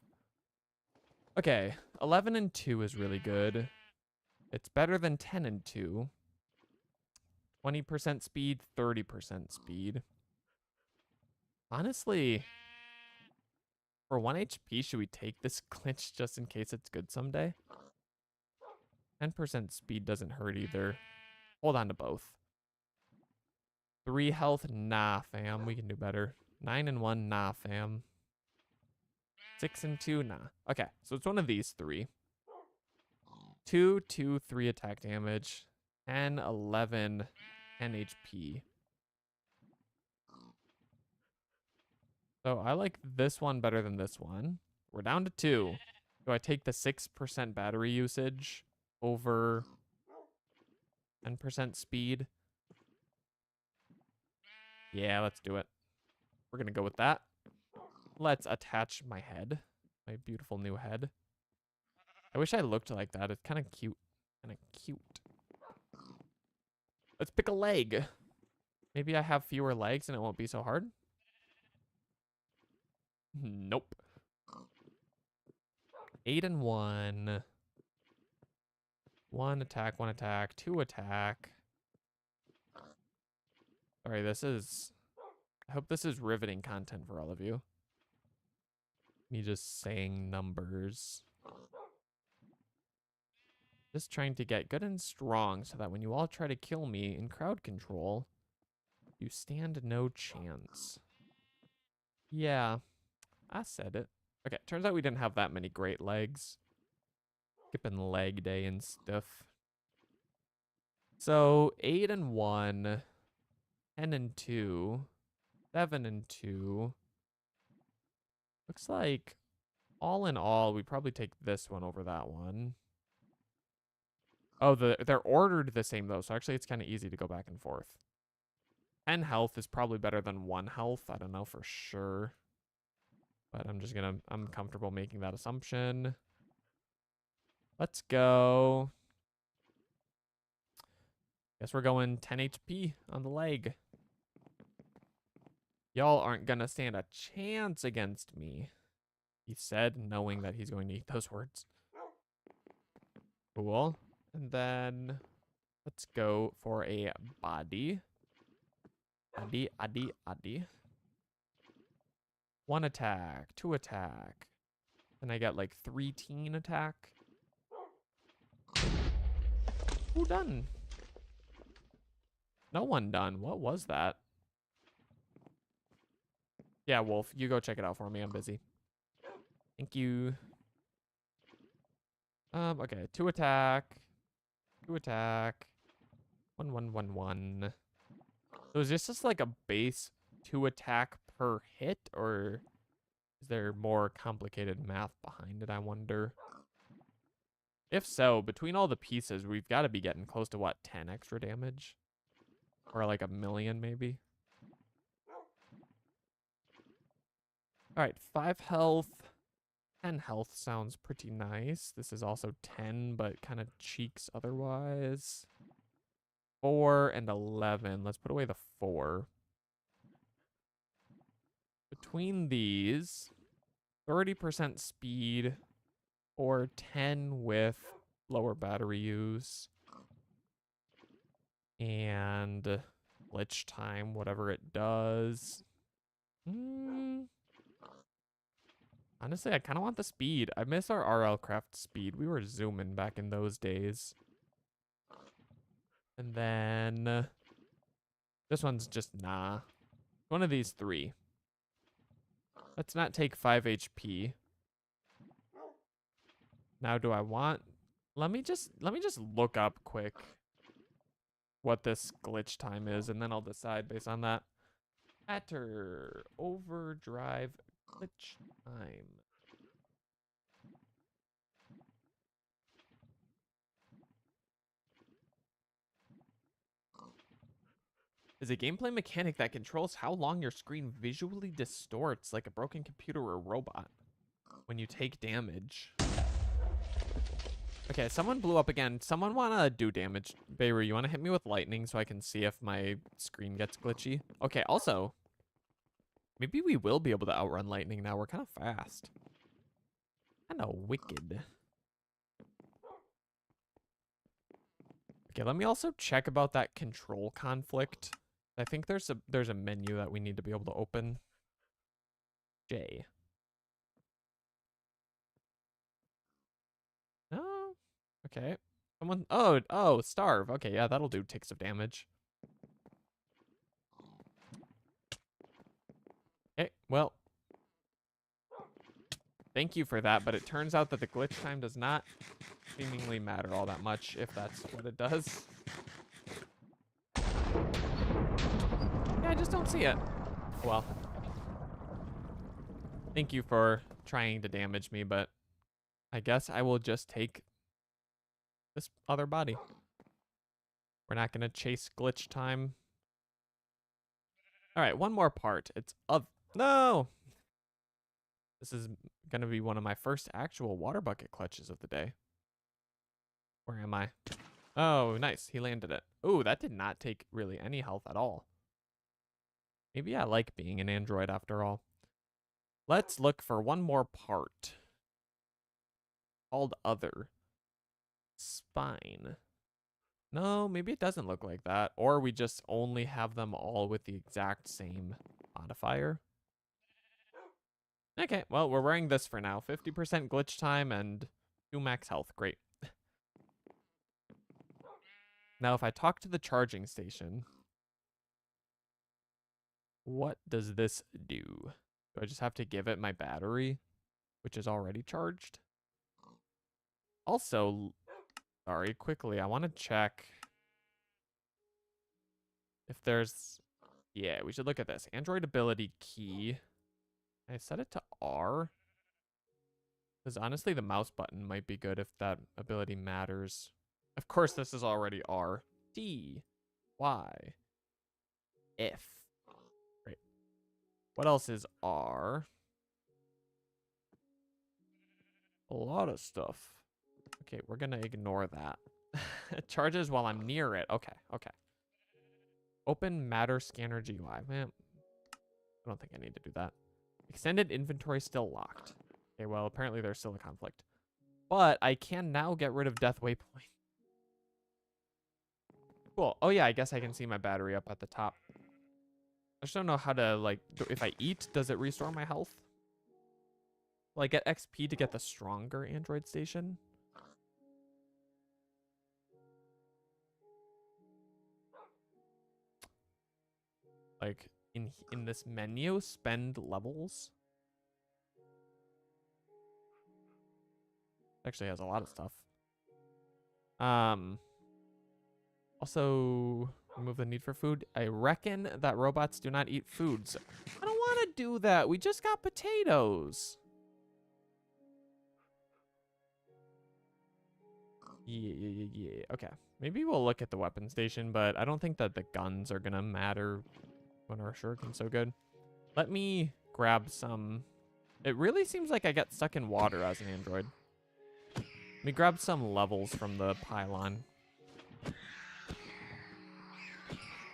Okay, 11 and 2 is really good. It's better than 10 and 2. 20% speed, 30% speed. Honestly, for 1 HP, should we take this glitch just in case it's good someday? 10% speed doesn't hurt either. Hold on to both. 3 health, nah, fam. We can do better. 9 and 1, nah, fam. 6 and 2, nah. Okay, so it's one of these 3. 2, 2, 3 attack damage. 10, 11, 10 HP. So I like this one better than this one. We're down to 2. Do I take the 6% battery usage over 10% speed? Yeah, let's do it. We're going to go with that. Let's attach my head. My beautiful new head. I wish I looked like that. It's kind of cute. Kind of cute. Let's pick a leg. Maybe I have fewer legs and it won't be so hard. Nope. 8 and 1. 1 attack, 1 attack, 2 attack. Sorry, I hope this is riveting content for all of you. Me just saying numbers. Just trying to get good and strong so that when you all try to kill me in crowd control, you stand no chance. Yeah, I said it. Okay, turns out we didn't have that many great legs. Skipping leg day and stuff. So 8 and 1, 10 and 2, 7 and 2. Looks like all in all, we probably take this one over that one. Oh, they're ordered the same though, so actually it's kind of easy to go back and forth. 10 health is probably better than 1 health. I don't know for sure. But I'm comfortable making that assumption. Let's go. Guess we're going 10 HP on the leg. Y'all aren't gonna stand a chance against me, he said, knowing that he's going to eat those words. Cool. And then let's go for a body. Addy. 1 attack, 2 attack. Then I got like 3 teen attack. Who done? No one done. What was that? Yeah, Wolf, you go check it out for me. I'm busy. Thank you. Okay, 2 attack. 2 attack. 1, 1, 1, 1. So is this just like a base 2 attack per hit, or is there more complicated math behind it, I wonder? If so, between all the pieces, we've got to be getting close to, what, 10 extra damage? Or like 1,000,000 maybe? Alright, 5 health. 10 health sounds pretty nice. This is also 10, but kind of cheeks otherwise. 4 and 11. Let's put away the 4. Between these, 30% speed or 10 with lower battery use. And glitch time, whatever it does. Honestly, I kind of want the speed. I miss our RL Craft speed. We were zooming back in those days. And then this one's just nah. One of these 3. Let's not take 5 HP. Now do I want... Let me just look up quick what this glitch time is, and then I'll decide based on that. Hatter overdrive glitch time. Is a gameplay mechanic that controls how long your screen visually distorts like a broken computer or robot when you take damage. Okay, someone blew up again. Someone wanna do damage. Beirut, you wanna hit me with lightning so I can see if my screen gets glitchy? Okay, also, maybe we will be able to outrun lightning now. We're kind of fast. Kind of wicked. Okay, let me also check about that control conflict. I think there's a menu that we need to be able to open. J. No. Okay. Someone. Oh, starve. Okay, yeah, that'll do ticks of damage. Okay, well. Thank you for that, but it turns out that the glitch time does not seemingly matter all that much, if that's what it does. Yeah, I just don't see it. Well. Thank you for trying to damage me, but I guess I will just take this other body. We're not going to chase glitch time. All right, one more part. It's of... No! This is going to be one of my first actual water bucket clutches of the day. Where am I? Oh, nice. He landed it. Ooh, that did not take really any health at all. Maybe I like being an android after all. Let's look for one more part. Called Other. Spine. No, maybe it doesn't look like that. Or we just only have them all with the exact same modifier. Okay, well, we're wearing this for now. 50% glitch time and 2 max health. Great. Now, if I talk to the charging station, what does this do? Do I just have to give it my battery, which is already charged? Also, sorry, quickly, I want to check if there's... Yeah, we should look at this. Android ability key. I set it to R. Because honestly, the mouse button might be good if that ability matters. Of course, this is already R. D. Y. F. Great. What else is R? A lot of stuff. Okay, we're going to ignore that. It charges while I'm near it. Okay, okay. Open Matter Scanner GUI. Man, I don't think I need to do that. Extended inventory still locked. Okay, well, apparently there's still a conflict. But I can now get rid of Death Waypoint. Cool. Oh, yeah, I guess I can see my battery up at the top. I just don't know how to, like, if I eat, does it restore my health? Will I get XP to get the stronger Android station? Like, in this menu, spend levels? Actually has a lot of stuff. Also, remove the need for food. I reckon that robots do not eat foods. I don't want to do that. We just got potatoes. Yeah. Okay. Maybe we'll look at the weapon station, but I don't think that the guns are going to matter when our shuriken's so good. Let me grab some. It really seems like I get stuck in water as an android. Let me grab some levels from the pylon.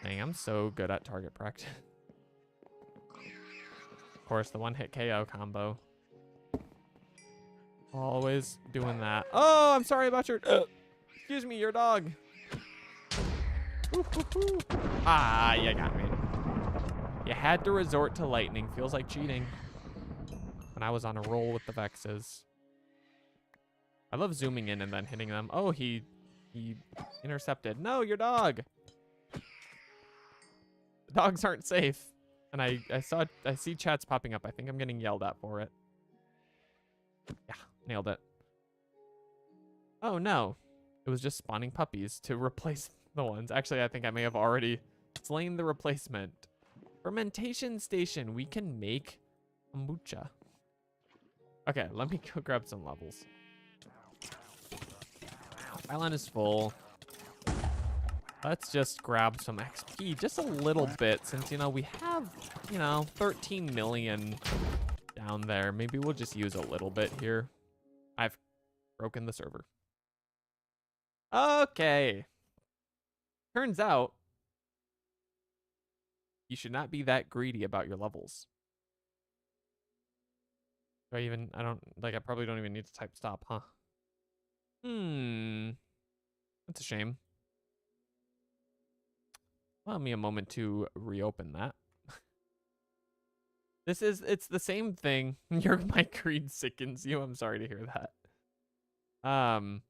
Dang, I'm so good at target practice. Of course, the one-hit KO combo. Always doing that. Oh, I'm sorry about your... excuse me, your dog. Ooh, ooh, ooh. Ah, you got me. You had to resort to lightning. Feels like cheating. When I was on a roll with the Vexes. I love zooming in and then hitting them. Oh, he intercepted. No, your dog. The dogs aren't safe. And I see chats popping up. I think I'm getting yelled at for it. Yeah, nailed it. Oh no. It was just spawning puppies to replace the ones. Actually, I think I may have already slain the replacement. Fermentation station. We can make kombucha. Okay, let me go grab some levels. Island is full. Let's just grab some XP, just a little bit, since, you know, we have, you know, 13 million down there. Maybe we'll just use a little bit here. I've broken the server. Okay. Turns out, you should not be that greedy about your levels. I probably don't even need to type stop, huh? That's a shame. Allow me a moment to reopen that. It's the same thing. My greed sickens you. I'm sorry to hear that.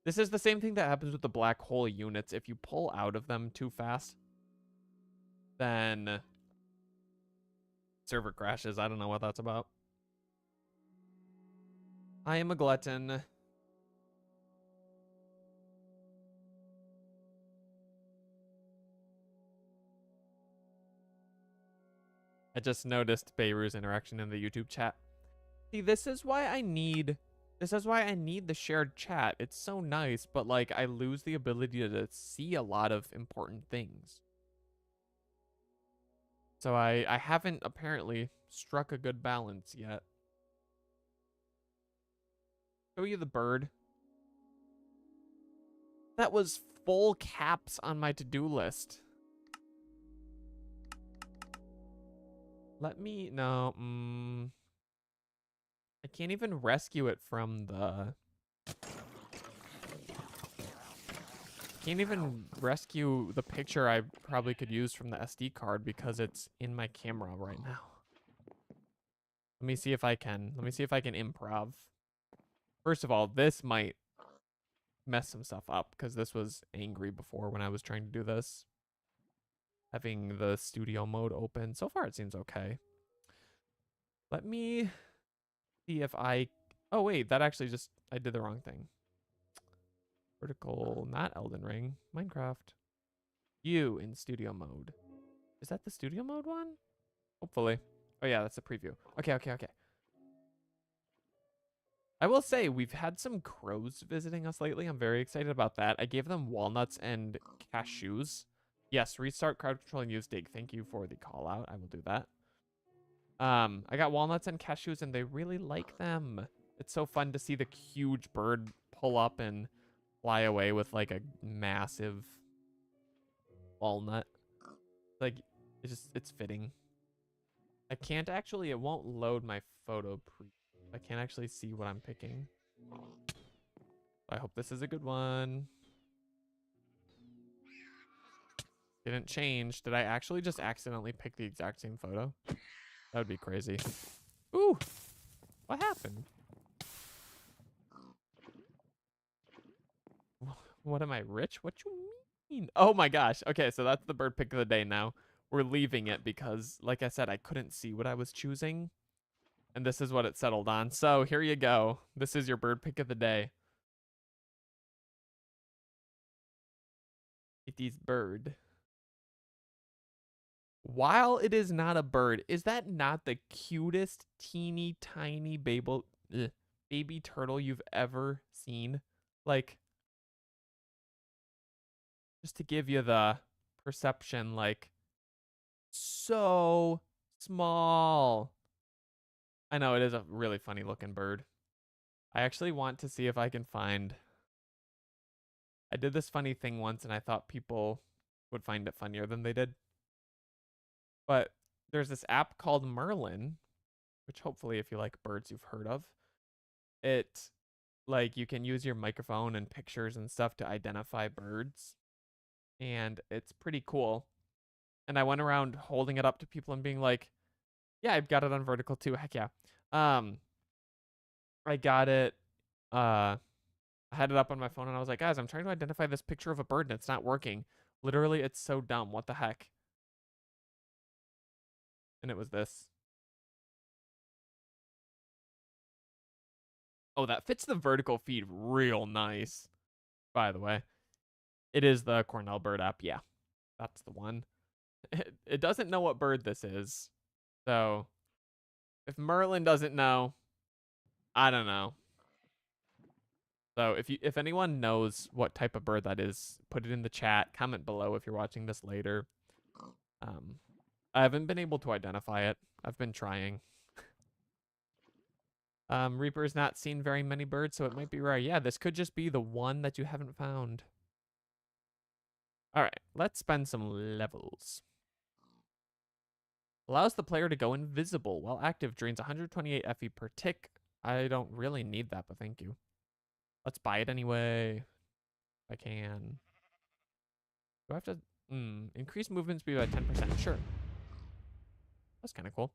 This is the same thing that happens with the black hole units. If you pull out of them too fast, then server crashes. I don't know what that's about. I am a glutton. I just noticed Beiru's interaction in the YouTube chat. See, this is why I need the shared chat. It's so nice, but like I lose the ability to see a lot of important things. So I haven't apparently struck a good balance yet. Show you the bird. That was full caps on my to-do list. Let me, no, I can't even rescue it from the... Can't even rescue the picture I probably could use from the SD card because it's in my camera right now. Let me see if I can. Let me see if I can improv. First of all, this might mess some stuff up because this was angry before when I was trying to do this. Having the studio mode open. So far, it seems okay. Let me see if I... Oh, wait. That actually just... I did the wrong thing. Vertical, not Elden Ring. Minecraft. You in studio mode. Is that the studio mode one? Hopefully. Oh, yeah. That's the preview. Okay, okay, okay. I will say, we've had some crows visiting us lately. I'm very excited about that. I gave them walnuts and cashews. Yes, restart crowd control and use dig. Thank you for the call out. I will do that. I got walnuts and cashews and they really like them. It's so fun to see the huge bird pull up and fly away with like a massive walnut. Like, it's fitting. I can't actually, it won't load my photo I can't actually see what I'm picking. I hope this is a good one. Didn't change. Did I actually just accidentally pick the exact same photo? That would be crazy. Ooh, what happened? What am I, rich? What you mean? Oh my gosh. Okay, so that's the bird pick of the day now. We're leaving it because, like I said, I couldn't see what I was choosing. And this is what it settled on. So here you go. This is your bird pick of the day. It is bird. While it is not a bird, is that not the cutest, teeny, tiny baby turtle you've ever seen? Like, just to give you the perception, like, so small. I know, it is a really funny looking bird. I actually want to see if I can find... I did this funny thing once and I thought people would find it funnier than they did. But there's this app called Merlin, which hopefully if you like birds you've heard of. It like you can use your microphone and pictures and stuff to identify birds, and it's pretty cool. And I went around holding it up to people and being like, "Yeah, I've got it on vertical too. Heck yeah." Um I got it I had it up on my phone and I was like, "Guys, I'm trying to identify this picture of a bird and it's not working. Literally, it's so dumb. What the heck?" And it was this. Oh, that fits the vertical feed real nice, by the way. It is the Cornell Bird app. Yeah, that's the one. It doesn't know what bird this is. So if Merlin doesn't know, I don't know. So if anyone knows what type of bird that is, put it in the chat. Comment below if you're watching this later. I haven't been able to identify it. I've been trying. Reaper's not seen very many birds, so it might be rare. Yeah, this could just be the one that you haven't found. All right, let's spend some levels. Allows the player to go invisible while active, drains 128 FE per tick. I don't really need that, but thank you. Let's buy it anyway. If I can. Do I have to increase movement speed by 10%? Sure. That's kind of cool.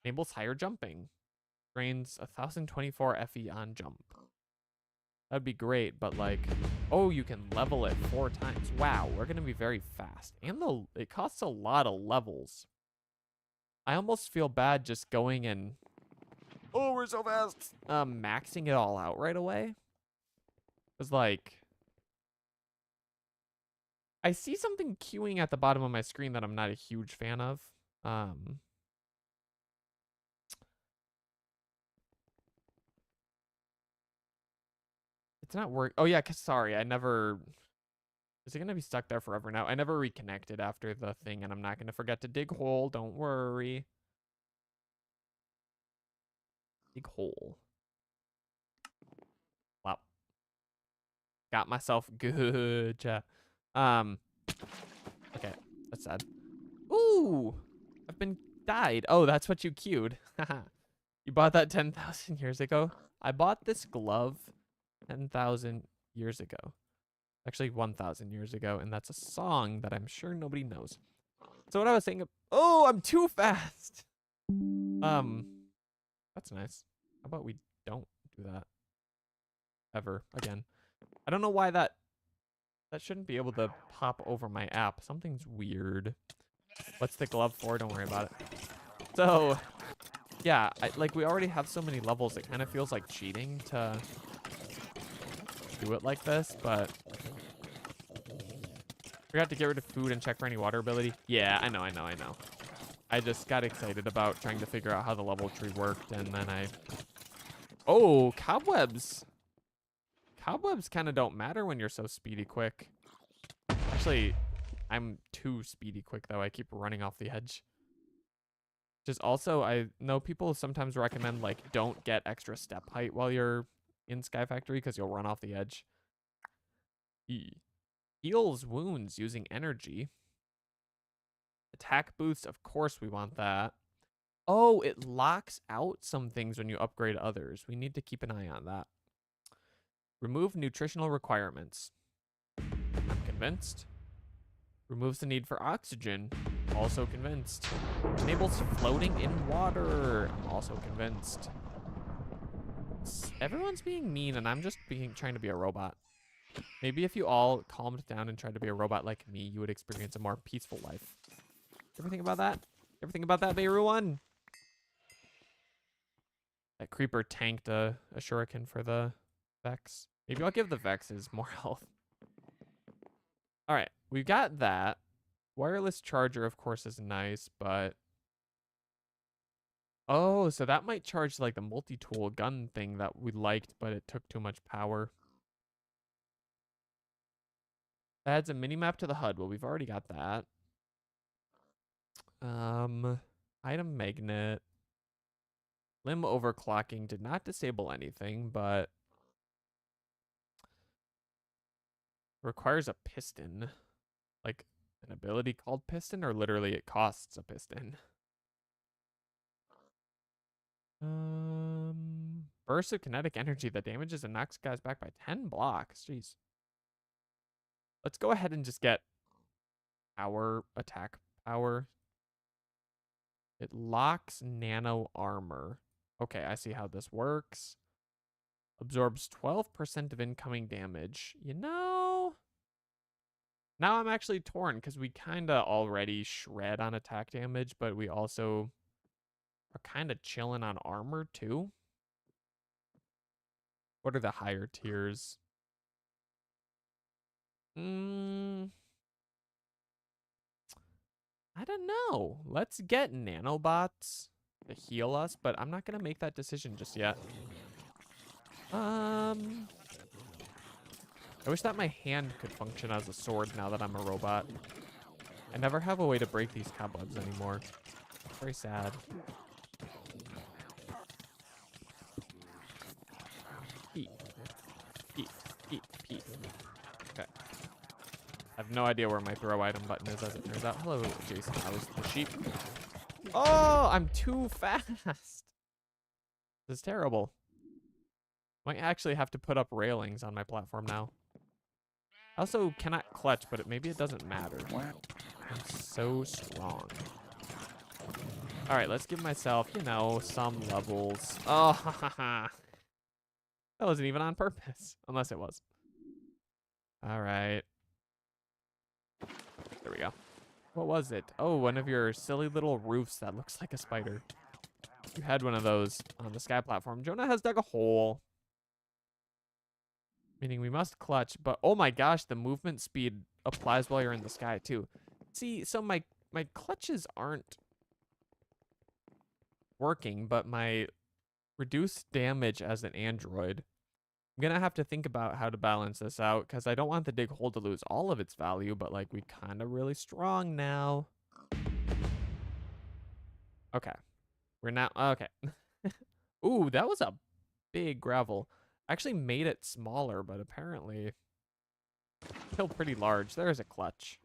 Enables higher jumping. Drains 1024 FE on jump. That'd be great, but like, oh, you can level it 4 times. Wow, we're gonna be very fast. And it costs a lot of levels. I almost feel bad just going and, oh, we're so fast, maxing it all out right away. Cause like, I see something queuing at the bottom of my screen that I'm not a huge fan of. It's not work. Oh yeah, sorry, I never. Is it gonna be stuck there forever now? I never reconnected after the thing, and I'm not gonna forget to dig hole. Don't worry. Dig hole. Wow. Got myself good. Okay, that's sad. Ooh, I've been died. Oh, that's what you queued. Haha. You bought that 10,000 years ago. I bought this glove 10,000 years ago. Actually, 1,000 years ago, and that's a song that I'm sure nobody knows. So what I was saying, oh, I'm too fast. That's nice. How about we don't do that ever again? I don't know why that shouldn't be able to pop over my app. Something's weird. What's the glove for? Don't worry about it. So, yeah, like we already have so many levels. It kind of feels like cheating to do it like this, but forgot to get rid of food and check for any water ability. Yeah, I know. I just got excited about trying to figure out how the level tree worked, and then oh, cobwebs. Cobwebs kind of don't matter when you're so speedy quick. Actually, I'm too speedy quick, though. I keep running off the edge. Just also, I know people sometimes recommend, like, don't get extra step height while you're in Sky Factory because you'll run off the edge. Heals wounds using energy. Attack boost, of course we want that. Oh, it locks out some things when you upgrade others. We need to keep an eye on that. Remove nutritional requirements. I'm convinced. Removes the need for oxygen. Also convinced. Enables floating in water. I'm also convinced. Everyone's being mean and I'm just trying to be a robot. Maybe if you all calmed down and tried to be a robot like me, you would experience a more peaceful life. Ever think about that? Ever think about that, everyone? That creeper tanked a shuriken for the Vex. Maybe I'll give the Vexes more health. All right, we've got that. Wireless charger, of course, is nice, but... Oh, so that might charge like the multi-tool gun thing that we liked, but it took too much power. Adds a mini-map to the HUD. Well, we've already got that. Item magnet. Limb overclocking did not disable anything, but requires a piston. Like, an ability called Piston, or literally it costs a piston? Burst of kinetic energy that damages and knocks guys back by 10 blocks. Jeez. Let's go ahead and just get power, attack power. It locks nano armor. Okay, I see how this works. Absorbs 12% of incoming damage. You know, now I'm actually torn because we kind of already shred on attack damage, but we also are kind of chilling on armor too. What are the higher tiers? I don't know. Let's get nanobots to heal us, but I'm not going to make that decision just yet. I wish that my hand could function as a sword now that I'm a robot. I never have a way to break these cobwebs anymore. Very sad. Peep. Peep. Peep. Peep. Okay. I have no idea where my throw item button is, as it turns out. Hello, Jason. How's the sheep? Oh, I'm too fast. This is terrible. Might actually have to put up railings on my platform now. I also cannot clutch, but maybe it doesn't matter. I'm so strong. All right, let's give myself, you know, some levels. Oh, that wasn't even on purpose, unless it was. All right. There we go. What was it? Oh, one of your silly little roofs that looks like a spider. You had one of those on the sky platform. Jonah has dug a hole. Meaning we must clutch, but oh my gosh, the movement speed applies while you're in the sky too. See, so my clutches aren't working, but my reduced damage as an android, I'm gonna have to think about how to balance this out, because I don't want the dig hole to lose all of its value, but like we kind of really strong now. Okay. We're now, okay. Ooh, that was a big gravel. I actually made it smaller, but apparently still pretty large. There's a clutch.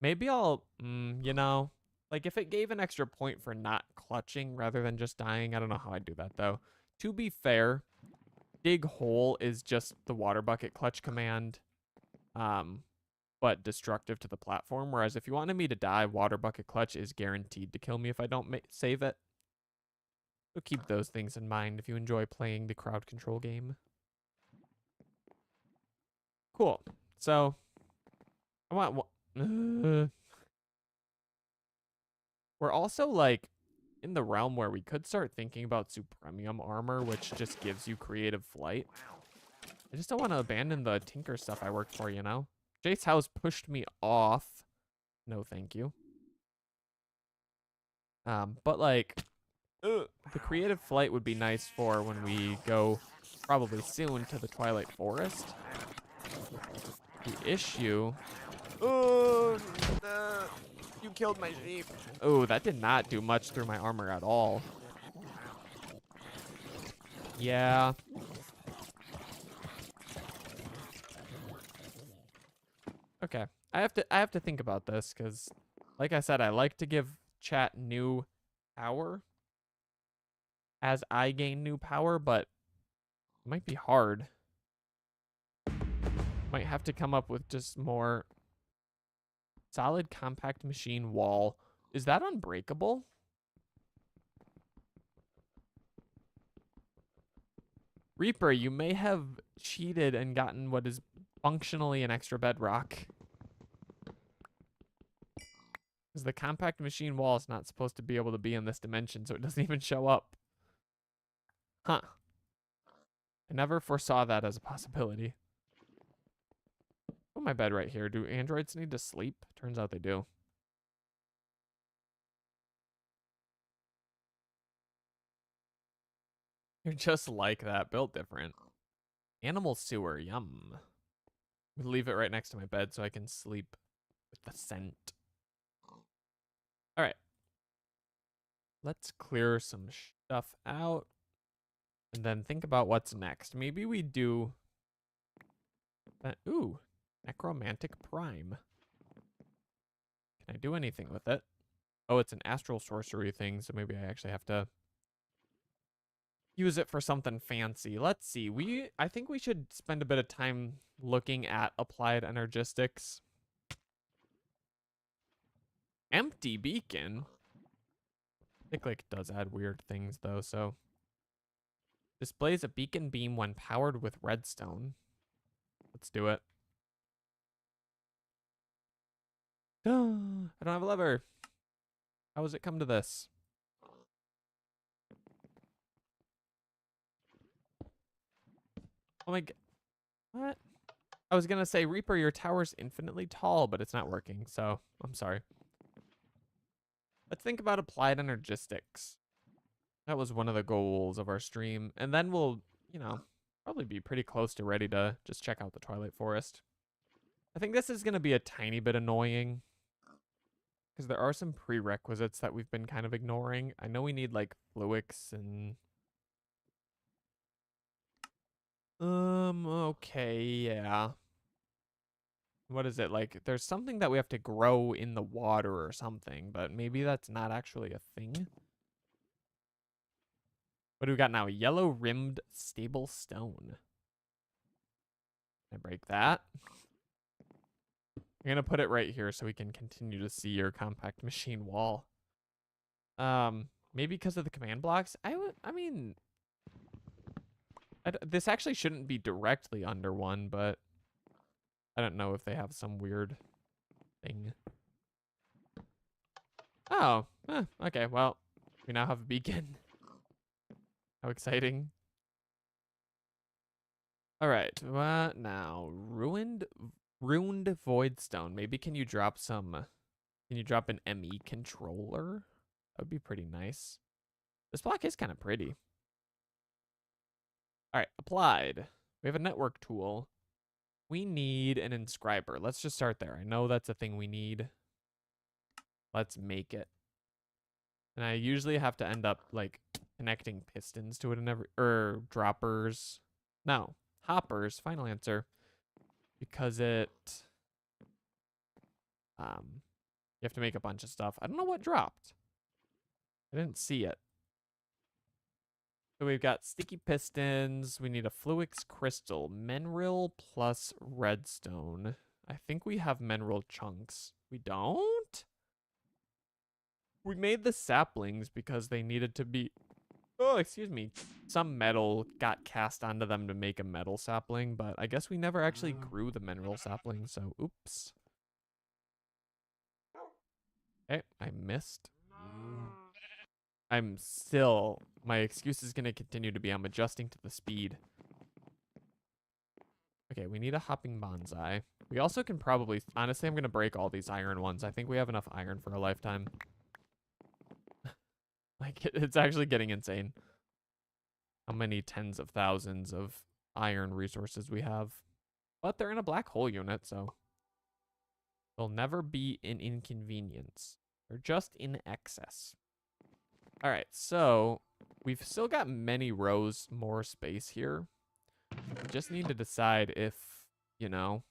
Maybe I'll, you know, like if it gave an extra point for not clutching rather than just dying, I don't know how I'd do that though. To be fair, dig hole is just the water bucket clutch command, but destructive to the platform. Whereas if you wanted me to die, water bucket clutch is guaranteed to kill me if I don't save it. So keep those things in mind if you enjoy playing the crowd control game. Cool. So I want. We're also like in the realm where we could start thinking about Supremium armor, which just gives you creative flight. I just don't want to abandon the Tinker stuff I worked for, you know? Jace House pushed me off. No, thank you. But like, the creative flight would be nice for when we go probably soon to the Twilight Forest. The issue. Oh, you killed my sheep. Oh, that did not do much through my armor at all. Yeah. Okay. I have to think about this because, like I said, I like to give chat new power as I gain new power, but it might be hard. Might have to come up with just more solid compact machine wall. Is that unbreakable? Reaper, you may have cheated and gotten what is functionally an extra bedrock. Because the compact machine wall is not supposed to be able to be in this dimension, so it doesn't even show up. Huh. I never foresaw that as a possibility. Put my bed right here. Do androids need to sleep? Turns out they do. You're just like that, built different. Animal sewer, yum. I'm gonna leave it right next to my bed so I can sleep with the scent. All right. Let's clear some stuff out and then think about what's next. Maybe we do that. Ooh, Necromantic Prime. Can I do anything with it? Oh, it's an astral sorcery thing, so maybe I actually have to use it for something fancy. Let's see. I think we should spend a bit of time looking at applied energistics. Empty beacon. I think like it does add weird things though, so displays a beacon beam when powered with redstone. Let's do it. I don't have a lever. How has it come to this? Oh my god. What? I was gonna say, Reaper, your tower's infinitely tall, but it's not working, so I'm sorry. Let's think about applied energistics. That was one of the goals of our stream. And then we'll, you know, probably be pretty close to ready to just check out the Twilight Forest. I think this is gonna be a tiny bit annoying, because there are some prerequisites that we've been kind of ignoring. I know we need like Fluix and okay, yeah. What is it? Like there's something that we have to grow in the water or something, but maybe that's not actually a thing. What do we got now? Yellow rimmed stable stone. Can I break that? I'm gonna put it right here so we can continue to see your compact machine wall. Maybe because of the command blocks. I mean, this actually shouldn't be directly under one, but I don't know if they have some weird thing. Oh, okay. Well, we now have a beacon. How exciting. All right. What now? Ruined voidstone. Maybe can you drop some? Can you drop an ME controller? That would be pretty nice. This block is kind of pretty. All right, applied. We have a network tool. We need an inscriber. Let's just start there. I know that's a thing we need. Let's make it. And I usually have to end up like connecting pistons to it and droppers. No, hoppers. Final answer. Because you have to make a bunch of stuff. I don't know what dropped. I didn't see it. So we've got sticky pistons. We need a Fluix crystal. Mineral plus redstone. I think we have mineral chunks. We don't? We made the saplings because they needed to be... Oh, excuse me. Some metal got cast onto them to make a metal sapling, but I guess we never actually grew the mineral sapling, so oops. Okay, I missed. My excuse is going to continue to be I'm adjusting to the speed. Okay, we need a hopping bonsai. We also can probably, honestly, I'm going to break all these iron ones. I think we have enough iron for a lifetime. Like, it's actually getting insane how many tens of thousands of iron resources we have. But they're in a black hole unit, so they'll never be an inconvenience. They're just in excess. All right, so we've still got many rows more space here. We just need to decide if, you know,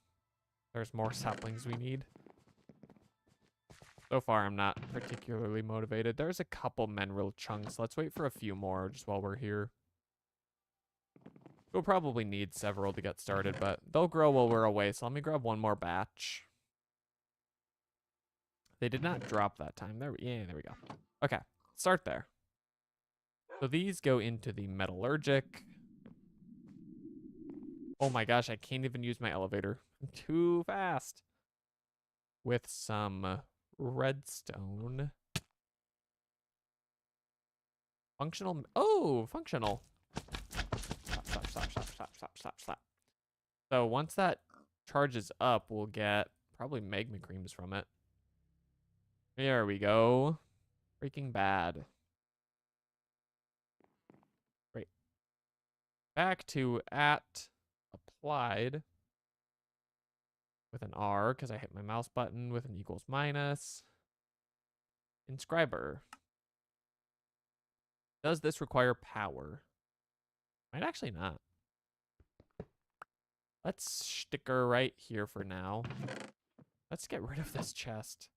there's more saplings we need. So far, I'm not particularly motivated. There's a couple mineral chunks. Let's wait for a few more just while we're here. We'll probably need several to get started, but they'll grow while we're away. So let me grab one more batch. They did not drop that time. There we go. Okay, start there. So these go into the metallurgic. Oh my gosh, I can't even use my elevator. I'm too fast. With some redstone. Functional. Oh, functional. Stop. So once that charges up, we'll get probably magma creams from it. There we go. Breaking Bad. Great. Back to at applied with an R because I hit my mouse button with an equals minus. Inscriber. Does this require power? Might actually not. Let's stick her right here for now. Let's get rid of this chest.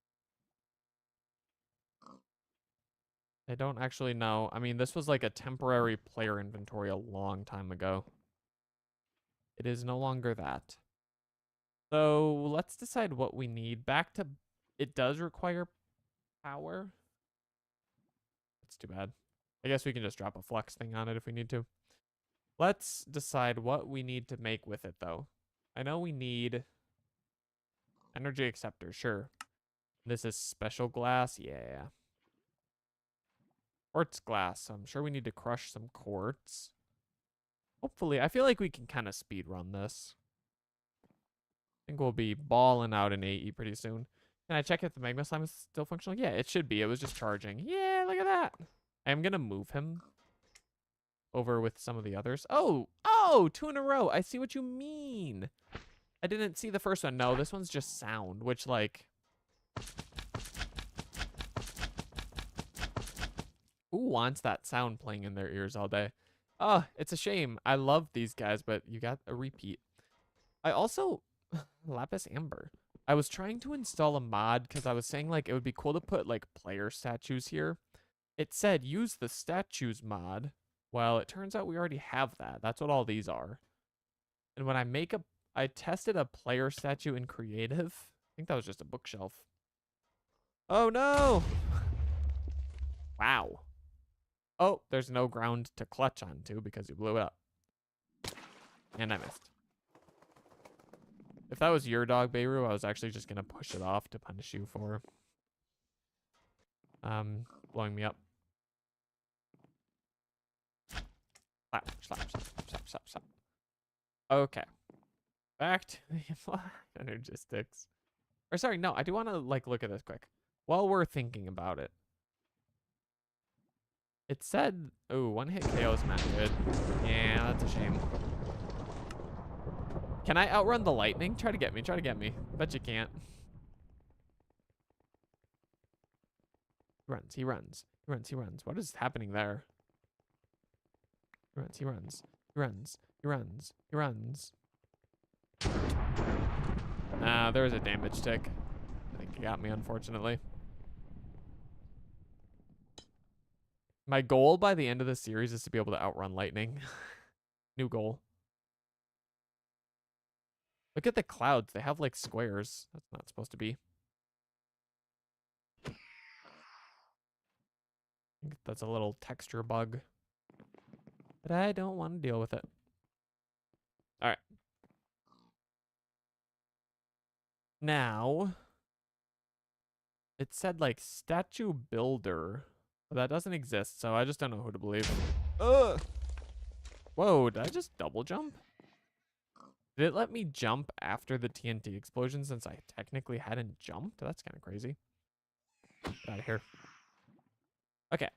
I don't actually know. I mean, this was like a temporary player inventory a long time ago. It is no longer that. So let's decide what we need. Back to, it does require power. That's too bad. I guess we can just drop a flux thing on it if we need to. Let's decide what we need to make with it, though. I know we need energy acceptor, sure. This is special glass, yeah. Quartz glass, so I'm sure we need to crush some quartz. Hopefully, I feel like we can kind of speed run this. I think we'll be balling out in AE pretty soon. Can I check if the magma slime is still functional? Yeah, it should be. It was just charging. Yeah, look at that. I'm going to move him over with some of the others. Oh, 2 in a row. I see what you mean. I didn't see the first one. No, this one's just sound, which like... Who wants that sound playing in their ears all day? Oh, it's a shame. I love these guys, but you got a repeat. I also... Lapis Amber. I was trying to install a mod because I was saying like it would be cool to put like player statues here. It said use the statues mod. Well, it turns out we already have that. That's what all these are. And when I tested a player statue in creative. I think that was just a bookshelf. Oh no! Wow. Oh, there's no ground to clutch onto because you blew it up. And I missed. If that was your dog, Beirut, I was actually just going to push it off to punish you for blowing me up. Slap, slap, slap, slap, slap, slap. Okay. Back to the energistics. Or sorry, no, I do want to like look at this quick. While we're thinking about it. It said, oh, 1-hit KO is not good. Yeah, that's a shame. Can I outrun the lightning? Try to get me, try to get me. Bet you can't. He runs, he runs, he runs, he runs. What is happening there? He runs, he runs, he runs, he runs, he runs. Nah, there was a damage tick. I think he got me, unfortunately. My goal by the end of the series is to be able to outrun lightning. New goal. Look at the clouds. They have like squares. That's not supposed to be. I think that's a little texture bug. But I don't want to deal with it. All right. Now, it said like statue builder. But that doesn't exist, so I just don't know who to believe. Ugh! Whoa, did I just double jump? Did it let me jump after the TNT explosion since I technically hadn't jumped? That's kind of crazy. Get out of here. Okay.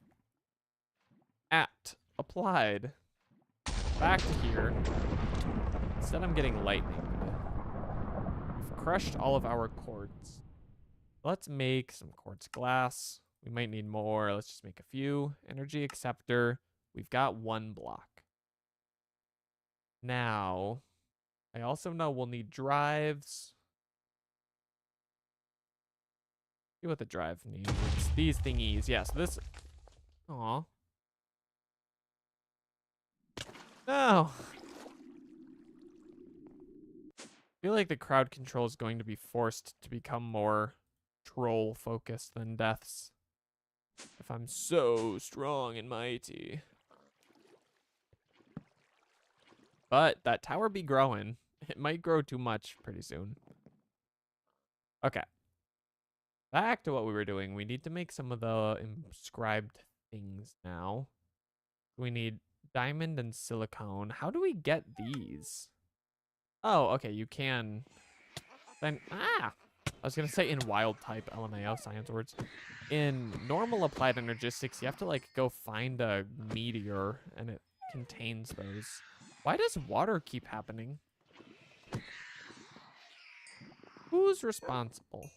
At applied. Back to here. Instead I'm getting lightning. We've crushed all of our quartz. Let's make some quartz glass. We might need more. Let's just make a few. Energy acceptor. We've got 1 block. Now, I also know we'll need drives. See what the drive needs. These thingies. Yeah, so this... Aw. No! I feel like the crowd control is going to be forced to become more troll-focused than deaths. If I'm so strong and mighty. But that tower be growing. It might grow too much pretty soon. Okay. Back to what we were doing. We need to make some of the inscribed things now. We need diamond and silicone. How do we get these? Oh, okay. You can. Then I was gonna say in wild type LMAO science words. In normal applied energistics, you have to like go find a meteor and it contains those. Why does water keep happening? Who's responsible?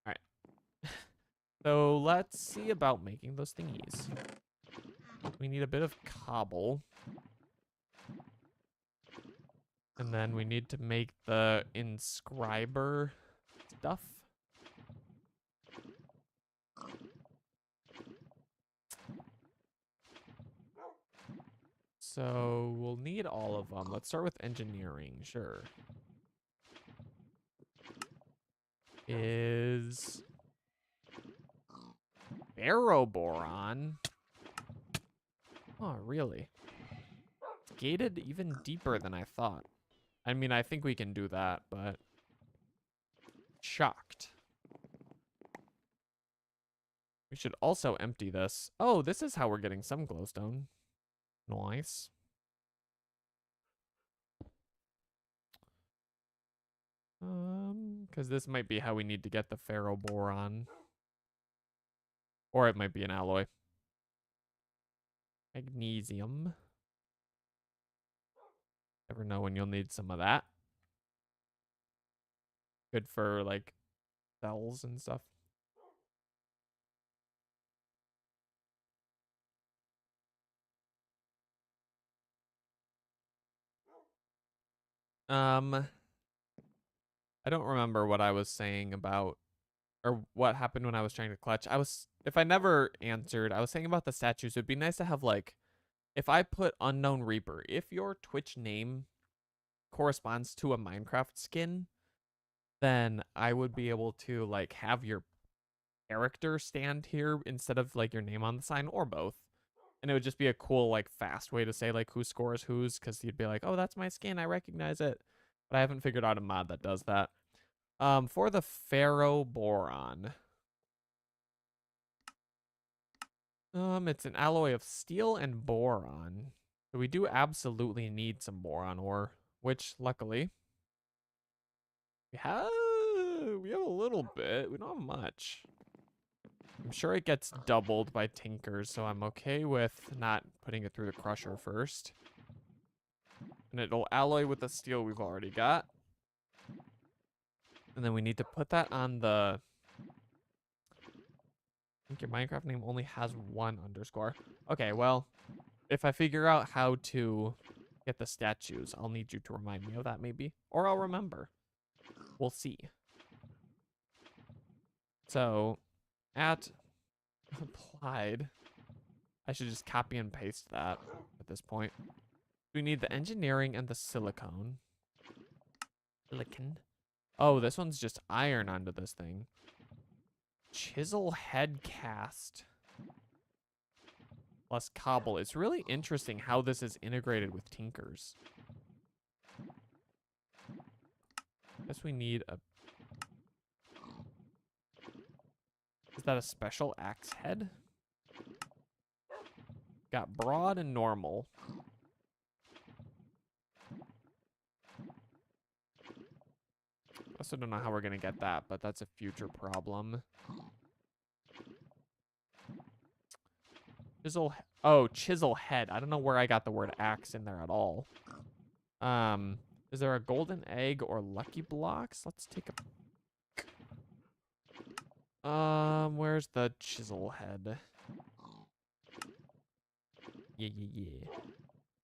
All right. So let's see about making those thingies. We need a bit of cobble. And then we need to make the inscriber stuff. So we'll need all of them. Let's start with engineering. Sure. Is ferroboron? Oh, really? It's gated even deeper than I thought. I mean, I think we can do that, but shocked. We should also empty this. Oh, this is how we're getting some glowstone. Nice. Because this might be how we need to get the ferroboron. Or it might be an alloy. Magnesium. Never know when you'll need some of that. Good for, like, cells and stuff. I don't remember what I was saying about, or what happened when I was trying to clutch. If I never answered, I was saying about the statues. It'd be nice to have, like, if I put Unknown Reaper, if your Twitch name corresponds to a Minecraft skin, then I would be able to, like, have your character stand here instead of, like, your name on the sign, or both. And it would just be a cool, like, fast way to say, like, who scores whose, because you'd be like, oh, that's my skin, I recognize it. But I haven't figured out a mod that does that. For the ferroboron. It's an alloy of steel and boron. So we do absolutely need some boron ore, which luckily we have a little bit. We don't have much. I'm sure it gets doubled by tinkers, so I'm okay with not putting it through the crusher first. And it'll alloy with the steel we've already got. And then we need to put that on the... I think your Minecraft name only has 1 underscore. Okay, well, if I figure out how to get the statues, I'll need you to remind me of that maybe. Or I'll remember. We'll see. So, at applied, I should just copy and paste that at this point. We need the engineering and the silicone. Silicon. Oh, this one's just iron onto this thing. Chisel head cast plus cobble. It's really interesting how this is integrated with tinkers. Guess we need a... Is that a special axe head? Got broad and normal. I also don't know how we're gonna get that, but that's a future problem. Chisel head. I don't know where I got the word axe in there at all. Is there a golden egg or lucky blocks? Let's take a... where's the chisel head? Yeah.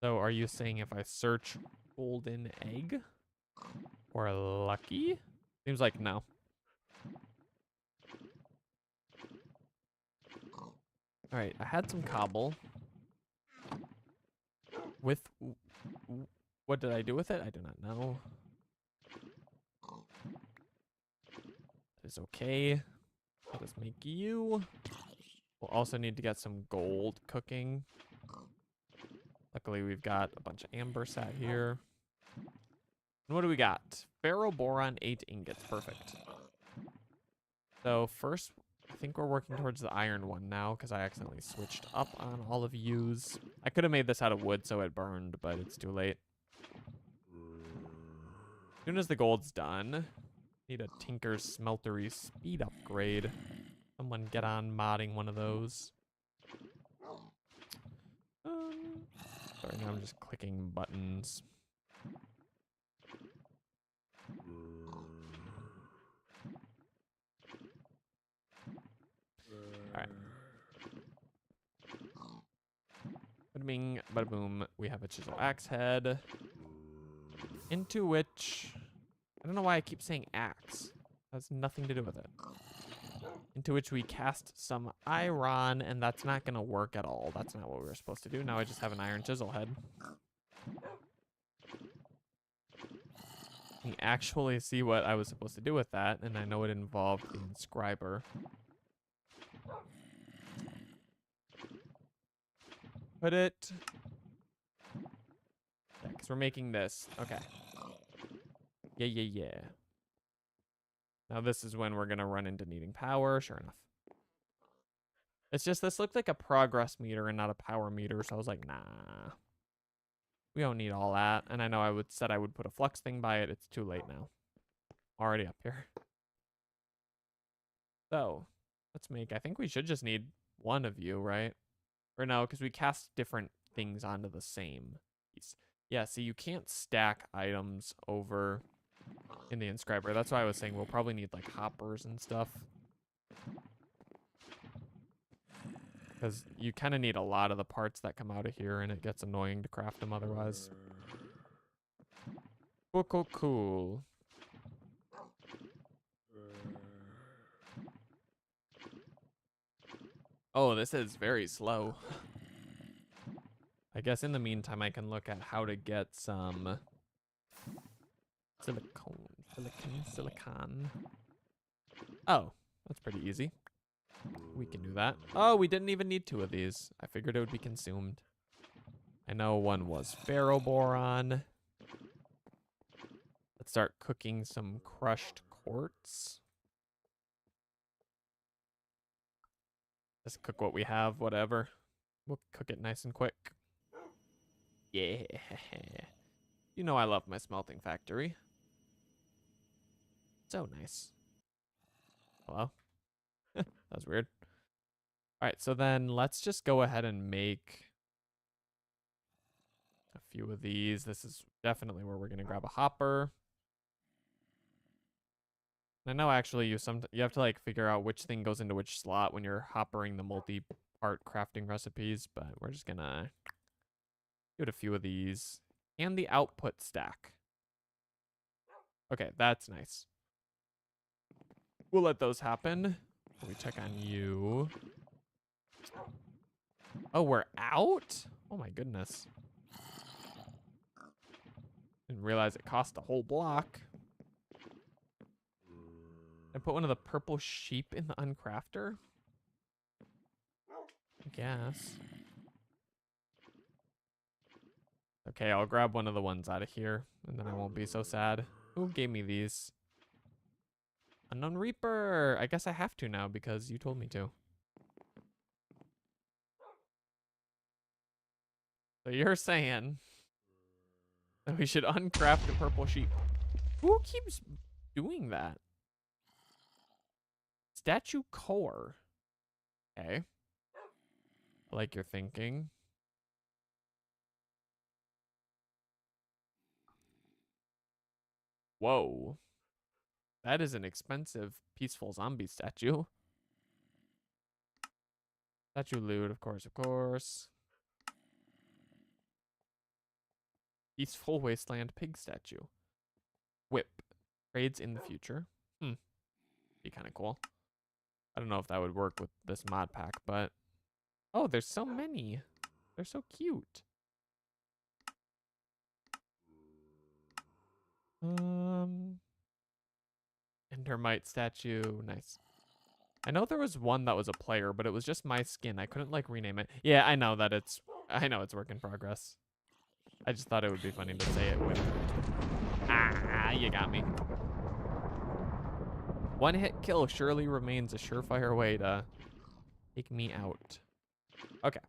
So are you saying if I search golden egg or lucky? Seems like no. All right, I had some cobble. With... What did I do with it? I do not know. That is okay. Let us make you. We'll also need to get some gold cooking. Luckily, we've got a bunch of amber sat here. And what do we got? Ferroboron 8 ingots. Perfect. So first, I think we're working towards the iron one now because I accidentally switched up on all of yous. I could have made this out of wood so it burned, but it's too late. As soon as the gold's done, need a Tinker's Smeltery speed upgrade. Someone get on modding one of those. Sorry, now I'm just clicking buttons. Alright. Bada bing, bada boom. We have a chisel axe head. Into which... I don't know why I keep saying axe. That has nothing to do with it. into which we cast some iron, and that's not going to work at all. That's not what we were supposed to do. Now I just have an iron chisel head. You actually see what I was supposed to do with that, and I know it involved the inscriber. Put it... Yeah, because we're making this. Okay. Yeah. Now this is when we're going to run into needing power. Sure enough. It's just this looked like a progress meter and not a power meter, so I was like, nah. We don't need all that. And I know I said I would put a flux thing by it. It's too late now. Already up here. So, let's make... I think we should just need one of you, right? Or no, because we cast different things onto the same piece. Yeah, see, you can't stack items over in the inscriber. That's why I was saying we'll probably need, like, hoppers and stuff. Because you kind of need a lot of the parts that come out of here, and it gets annoying to craft them otherwise. Cool. Oh, this is very slow. I guess in the meantime, I can look at how to get some silicon. Oh, that's pretty easy. We can do that. Oh, we didn't even need 2 of these. I figured it would be consumed. I know one was ferroboron. Let's start cooking some crushed quartz. Just cook what we have, whatever. We'll cook it nice and quick. Yeah. You know I love my smelting factory. So nice. Hello? That was weird. All right, so then let's just go ahead and make a few of these. This is definitely where we're going to grab a hopper. I know actually you have to like figure out which thing goes into which slot when you're hoppering the multi-part crafting recipes, but we're just going to do a few of these. And the output stack. Okay, that's nice. We'll let those happen. Let me check on you. Oh, we're out? Oh my goodness. Didn't realize it cost a whole block. I put one of the purple sheep in the uncrafter? I guess. Okay, I'll grab one of the ones out of here, and then I won't be so sad. Who gave me these? Unknown Reaper! I guess I have to now because you told me to. So you're saying that we should uncraft the purple sheep. Who keeps doing that? Statue core. Okay. I like your thinking. Whoa. That is an expensive peaceful zombie statue. Statue loot, of course. Peaceful wasteland pig statue. Whip. Trades in the future. Be kind of cool. I don't know if that would work with this mod pack, but... Oh, there's so many. They're so cute. Endermite statue. Nice. I know there was one that was a player, but it was just my skin. I couldn't, like, rename it. Yeah, I know it's work in progress. I just thought it would be funny to say it with... Ah, you got me. One hit kill surely remains a surefire way to take me out. Okay.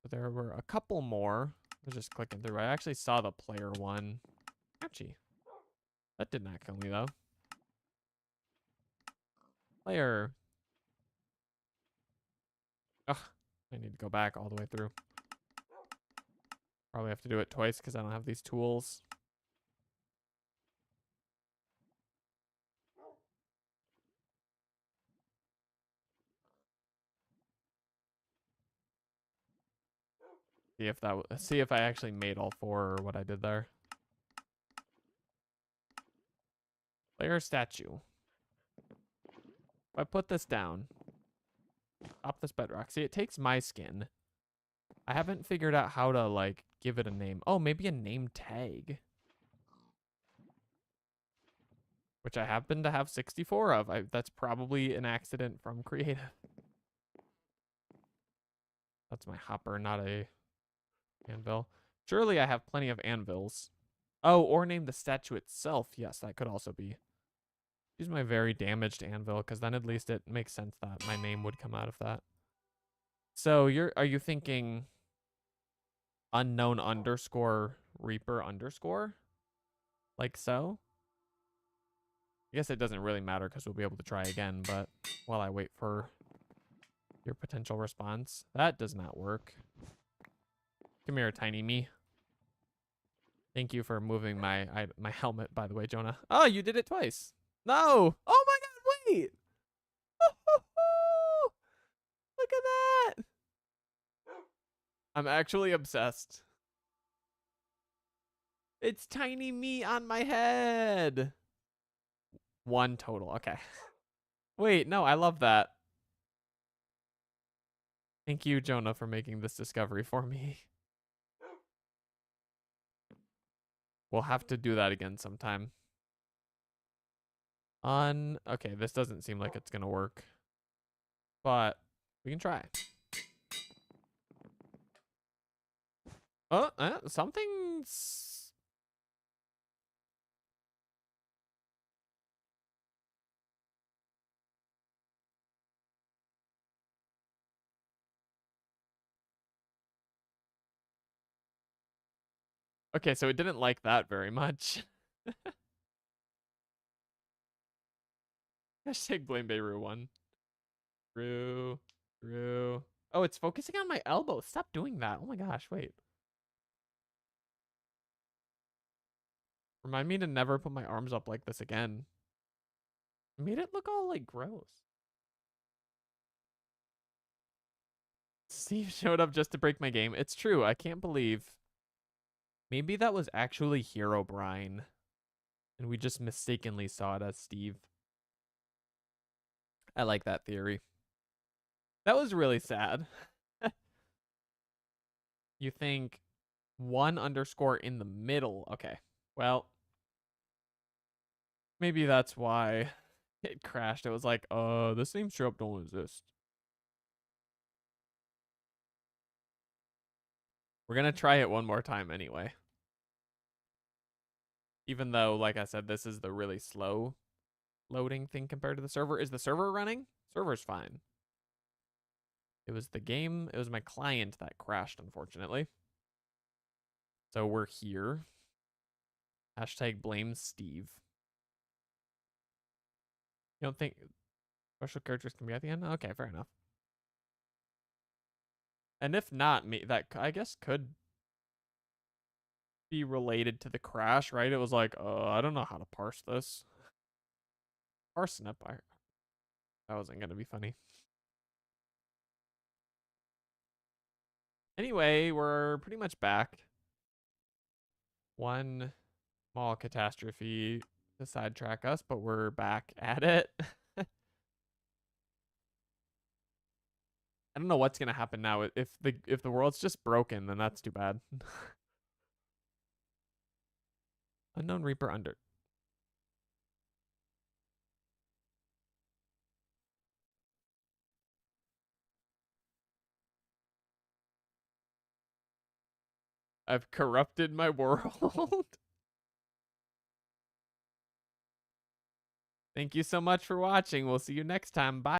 So there were a couple more. I was just clicking through. I actually saw the player one. Ouchie. That did not kill me, though. Player. Ugh. I need to go back all the way through. Probably have to do it twice because I don't have these tools. See if I actually made all 4 or what I did there. Player statue. If I put this down, top this bedrock. See, it takes my skin. I haven't figured out how to, like, give it a name. Oh, maybe a name tag. Which I happen to have 64 of. That's probably an accident from creative. That's my hopper, not a anvil. Surely I have plenty of anvils. Oh, or name the statue itself. Yes, that could also be. Use my very damaged anvil, because then at least it makes sense that my name would come out of that. So are you thinking unknown underscore reaper underscore? Like so? I guess it doesn't really matter because we'll be able to try again, but while I wait for your potential response. That does not work. Come here, tiny me. Thank you for moving my helmet, by the way, Jonah. Oh, you did it twice. No. Oh my god, wait. Look at that. I'm actually obsessed. It's tiny me on my head. 1 total. Okay. Wait, no, I love that. Thank you, Jonah, for making this discovery for me. We'll have to do that again sometime. Okay, this doesn't seem like it's gonna work, but we can try. Oh, something's... Okay, so it didn't like that very much. Hashtag blame Beirut 1. True. Oh, it's focusing on my elbow. Stop doing that. Oh my gosh, wait. Remind me to never put my arms up like this again. Made it look all like gross. Steve showed up just to break my game. It's true. I can't believe. Maybe that was actually Herobrine. And we just mistakenly saw it as Steve. I like that theory. That was really sad. You think 1 underscore in the middle. Okay. Well, maybe that's why it crashed. It was like, this name sure up don't exist. We're going to try it one more time anyway. Even though, like I said, this is the really slow loading thing compared to the server. Is the server running? Server's fine. It was the game. It was my client that crashed, unfortunately. So we're here. Hashtag blame Steve. You don't think special characters can be at the end? Okay, fair enough. And if not, that I guess could be related to the crash, right? It was like, I don't know how to parse this. Parsnip. That wasn't gonna be funny. Anyway, we're pretty much back. One small catastrophe to sidetrack us, but we're back at it. I don't know what's gonna happen now. If the world's just broken, then that's too bad. Unknown Reaper under. I've corrupted my world. Thank you so much for watching. We'll see you next time. Bye.